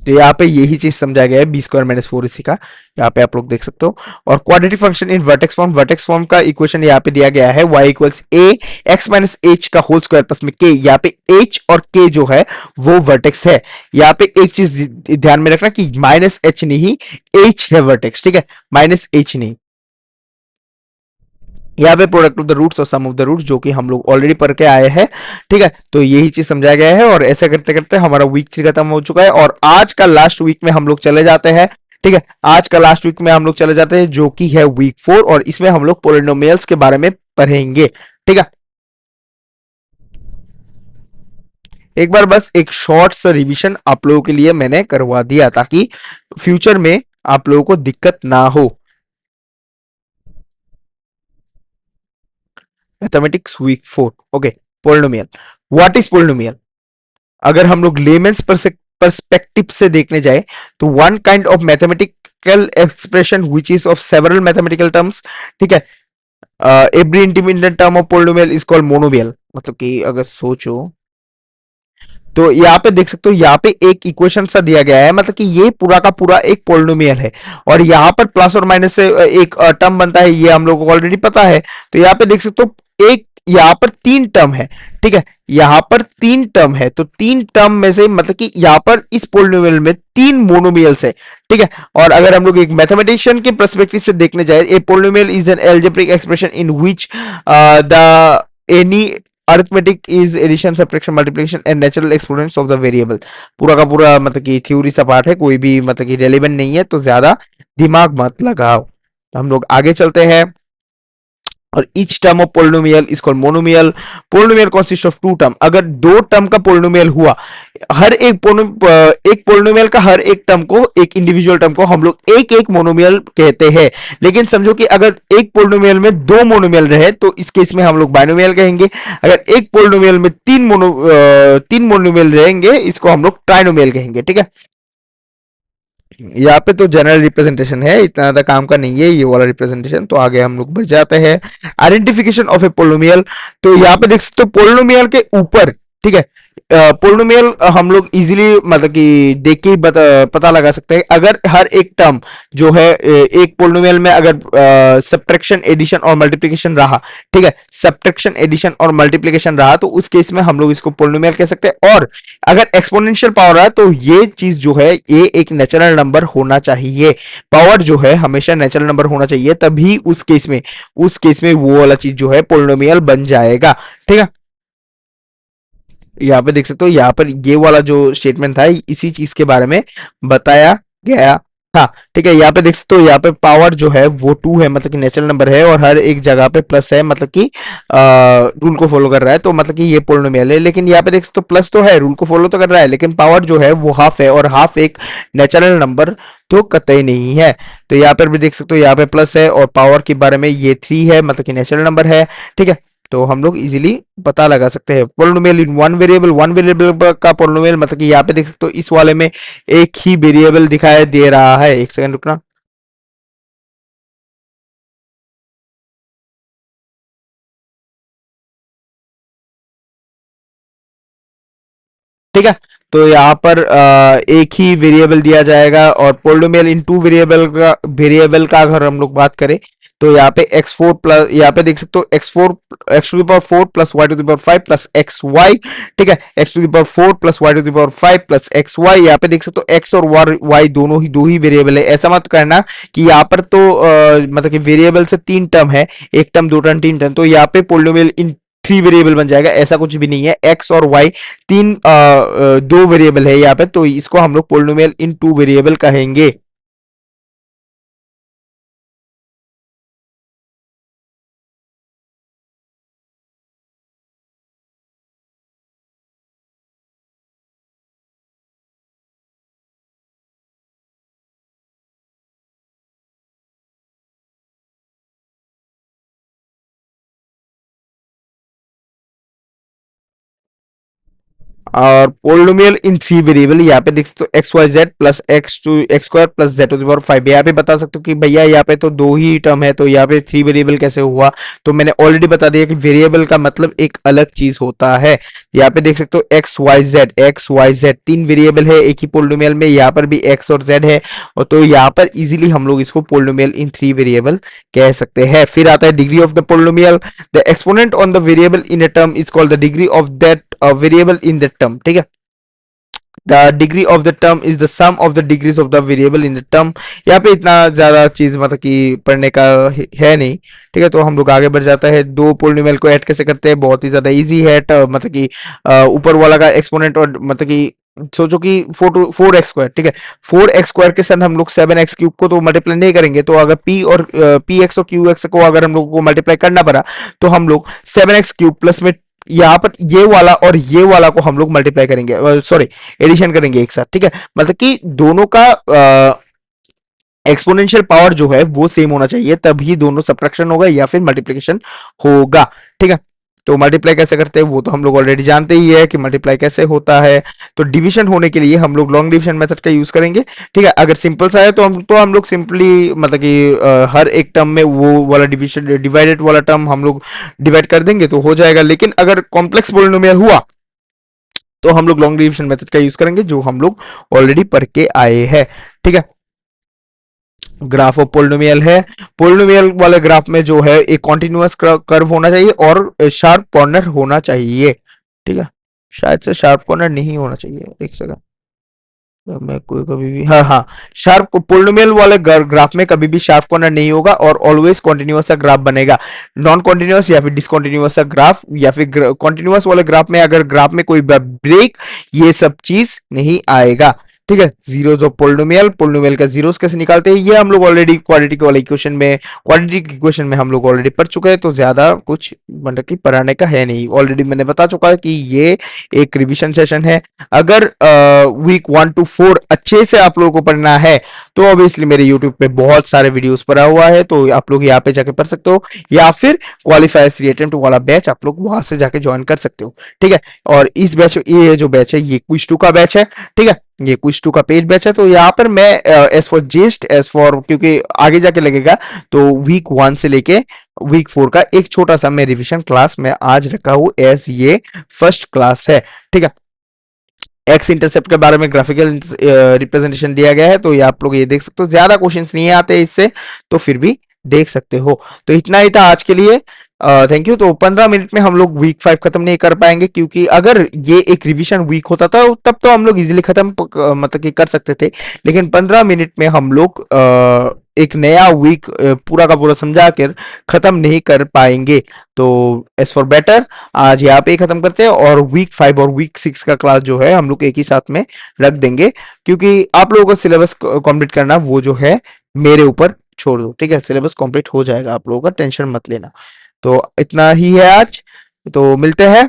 तो यहाँ पे यही चीज समझा गया है बी स्क्वायर माइनस फोर इसी का, यहाँ पे आप लोग देख सकते हो। और quadratic function in vertex form का इक्वेशन यहाँ पे दिया गया है y equals A x minus H का होल स्क्वायर प्लस में के। यहाँ पे h और k जो है वो वर्टेक्स है। यहाँ पे एक चीज ध्यान में रखना कि माइनस एच नहीं, h है वर्टेक्स, ठीक है, माइनस एच नहीं। यहाँ पे प्रोडक्ट ऑफ द रूट्स और सम ऑफ द रूट्स जो कि हम लोग ऑलरेडी पढ़ के आए हैं, ठीक है। तो यही चीज समझाया गया है और ऐसा करते करते हमारा वीक 3 खत्म हो चुका है और आज का लास्ट वीक में हम लोग चले जाते हैं, ठीक है। आज का लास्ट वीक में हम लोग चले जाते हैं जो कि है वीक 4 और इसमें हम लोग पोलिनोमियल्स के बारे में पढ़ेंगे, ठीक है। एक बार बस एक शॉर्ट सा रिवीजन आप लोगों के लिए मैंने करवा दिया ताकि फ्यूचर में आप लोगों को दिक्कत ना हो। Mathematics week 4, okay. Polynomial, what is polynomial? अगर हम लोग लेमेंस परस्पेक्टिव से देखने जाए तो one kind of mathematical expression which is of several mathematical terms, ठीक है। Every independent term of polynomial is called monomial, मतलब कि अगर सोचो तो यहाँ पे देख सकते हो, यहाँ पे एक इक्वेशन सा दिया गया है, मतलब कि ये पूरा का पूरा एक पोलिनोमियल है और यहाँ पर प्लस और माइनस से एक टर्म बनता है, ये हम लोगों को ऑलरेडी पता है। तो यहाँ पे देख सकते हो एक यहाँ पर तीन टर्म है, ठीक है, यहाँ पर तीन टर्म है। तो तीन टर्म में से मतलब कि यहाँ पर इस पोलिनोमियल में तीन मोनोमियल्स है, ठीक है। और अगर हम लोग एक मैथमेटिशियन के पर्सपेक्टिव से देखने जाए, a polynomial is an algebraic expression in which the any arithmetic is addition subtraction multiplication and natural exponents of the variable. पूरा का पूरा मतलब कि थ्योरी सा पार्ट है, कोई भी मतलब कि रेलेवेंट नहीं है, तो ज्यादा दिमाग मत लगाओ। तो हम लोग आगे चलते हैं। और each term of polynomial is called monomial. polynomial consists of two term. अगर दो टर्म का पोलिनोमियल हुआ, हर एक पोलिनोमियल का हर एक टर्म को, एक इंडिविजुअल टर्म को हम लोग एक एक मोनोमियल कहते हैं। लेकिन समझो कि अगर एक पोलिनोमियल में दो मोनोमियल रहे तो इस केस में हम लोग बाइनोमियल कहेंगे। अगर एक पोलिनोमियल में तीन मोनोमियल रहेंगे, इसको हम लोग ट्राइनोमियल कहेंगे। ठीक है, यहाँ पे तो जनरल रिप्रेजेंटेशन है, इतना ज्यादा काम का नहीं है ये वाला रिप्रेजेंटेशन। तो आगे हम लोग बढ़ जाते हैं। Identification of A polynomial. तो यहाँ पे देख सकते हो पोलिनोमियल के ऊपर, ठीक है, पोलिनोमियल हम लोग इजीली मतलब कि देख के ही पता लगा सकते हैं। अगर हर एक टर्म जो है एक पोलिनोमियल में अगर सब्ट्रैक्शन, एडिशन और मल्टीप्लिकेशन रहा, ठीक है, सब्ट्रैक्शन, एडिशन और मल्टीप्लिकेशन रहा, तो उस केस में हम लोग इसको पोलिनोमियल कह सकते हैं। और अगर एक्सपोनेंशियल पावर है तो ये चीज जो है ये एक नेचुरल नंबर होना चाहिए। पावर जो है हमेशा नेचुरल नंबर होना चाहिए, तभी उस केस में वो वाला चीज जो है पोलिनोमियल बन जाएगा। ठीक है, यहाँ पे देख सकते हो, यहाँ पर ये वाला जो स्टेटमेंट था इसी चीज के बारे में बताया गया था। ठीक है, यहाँ पे देख सकते हो, यहाँ पे पावर जो है वो 2 है, मतलब कि नेचुरल नंबर है, और हर एक जगह पे प्लस है, मतलब कि रूल को फॉलो कर रहा है, तो मतलब कि ये पोलिनोमियल है। लेकिन यहाँ पे देख सकते हो प्लस तो है, रूल को फॉलो तो कर रहा है, लेकिन पावर जो है वो हाफ है, और हाफ एक नेचुरल नंबर तो कतई नहीं है। तो यहाँ पर भी देख सकते हो, यहाँ पे प्लस है, और पावर के बारे में ये 3 है, मतलब कि नेचुरल नंबर है। ठीक है, तो हम लोग इजीली पता लगा सकते हैं। पोलिनोमियल इन वन वेरिएबल का पोलिनोमियल, मतलब कि यहाँ पे देख सकते हो इस वाले में एक ही वेरिएबल दिखाई दे रहा है। एक सेकंड रुकना। ठीक है, तो यहाँ पर एक ही वेरिएबल दिया जाएगा। और पोलिनोमियल इन टू वेरिएबल का अगर हम लोग बात करें, तो यहाँ पे x4 प्लस, यहाँ पे देख सकते हो x to the power 4 plus y to the power 5 plus xy। ठीक है, x to the power 4 plus y to the power 5 plus xy। यहाँ पे देख सकते हो x और y दोनों ही दो ही वेरिएबल है। ऐसा मत करना कि यहाँ पर तो मतलब कि वेरिएबल से 3 टर्म है, एक टर्म, दो टर्म, 3 टर्म, तो यहाँ पे पोलिनोमियल इन 3 वेरिएबल बन जाएगा। ऐसा कुछ भी नहीं है, x और y दो वेरिएबल है यहाँ पे, तो इसको हम लोग पोलिनोमियल इन 2 वेरिएबल कहेंगे। और पोलिनोमियल इन 3 वेरिएबल, यहाँ पे देख सकते हो x y z plus x square plus z to the power 5। यहाँ पे बता सकते हो कि भैया यहाँ पे तो दो ही टर्म है, तो यहाँ पे 3 वेरिएबल कैसे हुआ। तो मैंने ऑलरेडी बता दिया कि वेरिएबल का मतलब एक अलग चीज होता है। यहाँ पे देख सकते हो एक्स वाई जेड 3 वेरिएबल है एक ही पोलिनोमियल में, यहाँ पर भी एक्स और जेड है, और तो यहाँ पर इजीली हम लोग इसको पोलिनोमियल इन 3 वेरिएबल कह सकते हैं। फिर आता है degree of the polynomial. The exponent on the variable in a term is called the degree of that variable in the term. ठीक है, the degree of the term is the sum of the degrees of the variable in the term. यहाँ पे इतना ज्यादा चीज मतलब कि पढ़ने का है नहीं। ठीक है, तो हम लोग आगे बढ़ जाता है। दो पोलिनोमियल को ऐड कैसे करते हैं, बहुत ही ज्यादा इजी है। मतलब कि ऊपर वाला का एक्सपोनेंट, और मतलब कि सोचो कि 4x², ठीक है, 4x² के साथ हम लोग 7x³ को तो मल्टीप्लाई नहीं करेंगे, तो अगर px और qx को अगर हम लोग को मल्टीप्लाई करना पड़ा, तो हम लोग 7x³ प्लस में यहाँ पर ये वाला और ये वाला को हम लोग मल्टीप्लाई करेंगे, सॉरी एडिशन करेंगे एक साथ। ठीक है, मतलब कि दोनों का एक्सपोनेंशियल पावर जो है वो सेम होना चाहिए, तभी दोनों सब्ट्रैक्शन होगा या फिर मल्टीप्लिकेशन होगा। ठीक है, तो मल्टीप्लाई कैसे करते हैं वो तो हम लोग ऑलरेडी जानते ही है कि मल्टीप्लाई कैसे होता है। तो डिवीजन होने के लिए हम लोग लॉन्ग डिवीजन मेथड का यूज करेंगे। ठीक है, अगर सिंपल सा है तो हम लोग सिंपली मतलब कि हर एक टर्म में वो वाला डिवीजन, डिवाइडेड वाला टर्म हम लोग डिवाइड कर देंगे तो हो जाएगा। लेकिन अगर कॉम्प्लेक्स पोलिनोमियल हुआ तो हम लोग लॉन्ग डिवीजन मेथड का यूज करेंगे, जो हम लोग ऑलरेडी पढ़ के आए हैं। ठीक है, ग्राफ ऑफ पोलिनोमियल है। पोलिनोमियल वाले ग्राफ में जो है एक कॉन्टिन्यूअस कर्व होना चाहिए और शार्प कॉर्नर होना चाहिए। ठीक है, शायद से शार्प कॉर्नर नहीं होना चाहिए, एक सेकंड। तो मैं कोई कभी भी, हाँ हाँ, शार्प पोलिनोमियल वाले ग्राफ में कभी भी शार्प कॉर्नर नहीं होगा, और ऑलवेज कॉन्टिन्यूअस सा ग्राफ बनेगा। नॉन कॉन्टिन्यूअस या फिर डिसकॉन्टिन्यूअस सा ग्राफ, या फिर कॉन्टिन्यूअस वाले ग्राफ में अगर ग्राफ में कोई ब्रेक, ये सब चीज नहीं आएगा। ठीक है, जीरोस ऑफ पोलिनोमियल, पोलिनोमियल का जीरोस कैसे निकालते हैं ये हम लोग ऑलरेडी क्वाड्रेटिक वाले इक्वेशन में, क्वाड्रेटिक इक्वेशन में हम लोग ऑलरेडी पढ़ चुके हैं, तो ज्यादा कुछ मतलब कि पढ़ाने का है नहीं, ऑलरेडी मैंने बता चुका है कि ये एक रिवीजन सेशन है। अगर वीक 1 to 4 अच्छे से आप लोगों को पढ़ना है तो ऑब्वियसली मेरे यूट्यूब पे बहुत सारे वीडियोस पड़ा हुआ है, तो आप लोग यहाँ पे जाके पढ़ सकते हो, या फिर क्वालिफायर 3 अटेम्प्ट वाला बैच आप लोग वहां से जाके ज्वाइन कर सकते हो। ठीक है, और इस बैच, ये जो बैच है ये क्विज 2 का बैच है। ठीक है, ये क्विज 2 का पेड बैच है, तो यहाँ पर मैं एज फॉर जेस्ट, एज फॉर, क्योंकि आगे जाके लगेगा, तो वीक 1 से लेके वीक 4 का एक छोटा सा मैं रिविजन क्लास में आज रखा हूं, एज ये फर्स्ट क्लास है। ठीक है, एक्स इंटरसेप्ट के बारे में ग्राफिकल रिप्रेजेंटेशन दिया गया है, तो ये आप लोग ये देख सकते हो, ज्यादा क्वेश्चंस नहीं आते इससे, तो फिर भी देख सकते हो। तो इतना ही था आज के लिए, थैंक यू। तो 15 मिनट में हम लोग वीक 5 खत्म नहीं कर पाएंगे, क्योंकि अगर ये एक रिवीजन वीक होता था तब तो हम लोग इजीली खत्म मतलब कि कर सकते थे, लेकिन 15 मिनट में हम लोग एक नया वीक पूरा का पूरा समझा कर खत्म नहीं कर पाएंगे। तो एज फॉर बेटर आज यहाँ पे ही खत्म करते हैं, और वीक 5 और वीक 6 का क्लास जो है हम लोग एक ही साथ में रख देंगे, क्योंकि आप लोगों को सिलेबस कंप्लीट करना वो जो है मेरे ऊपर छोड़ दो। ठीक है, सिलेबस कंप्लीट हो जाएगा, आप लोगों का टेंशन मत लेना। तो इतना ही है आज, तो मिलते हैं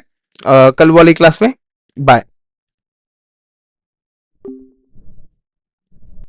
कल वाली क्लास में, बाय।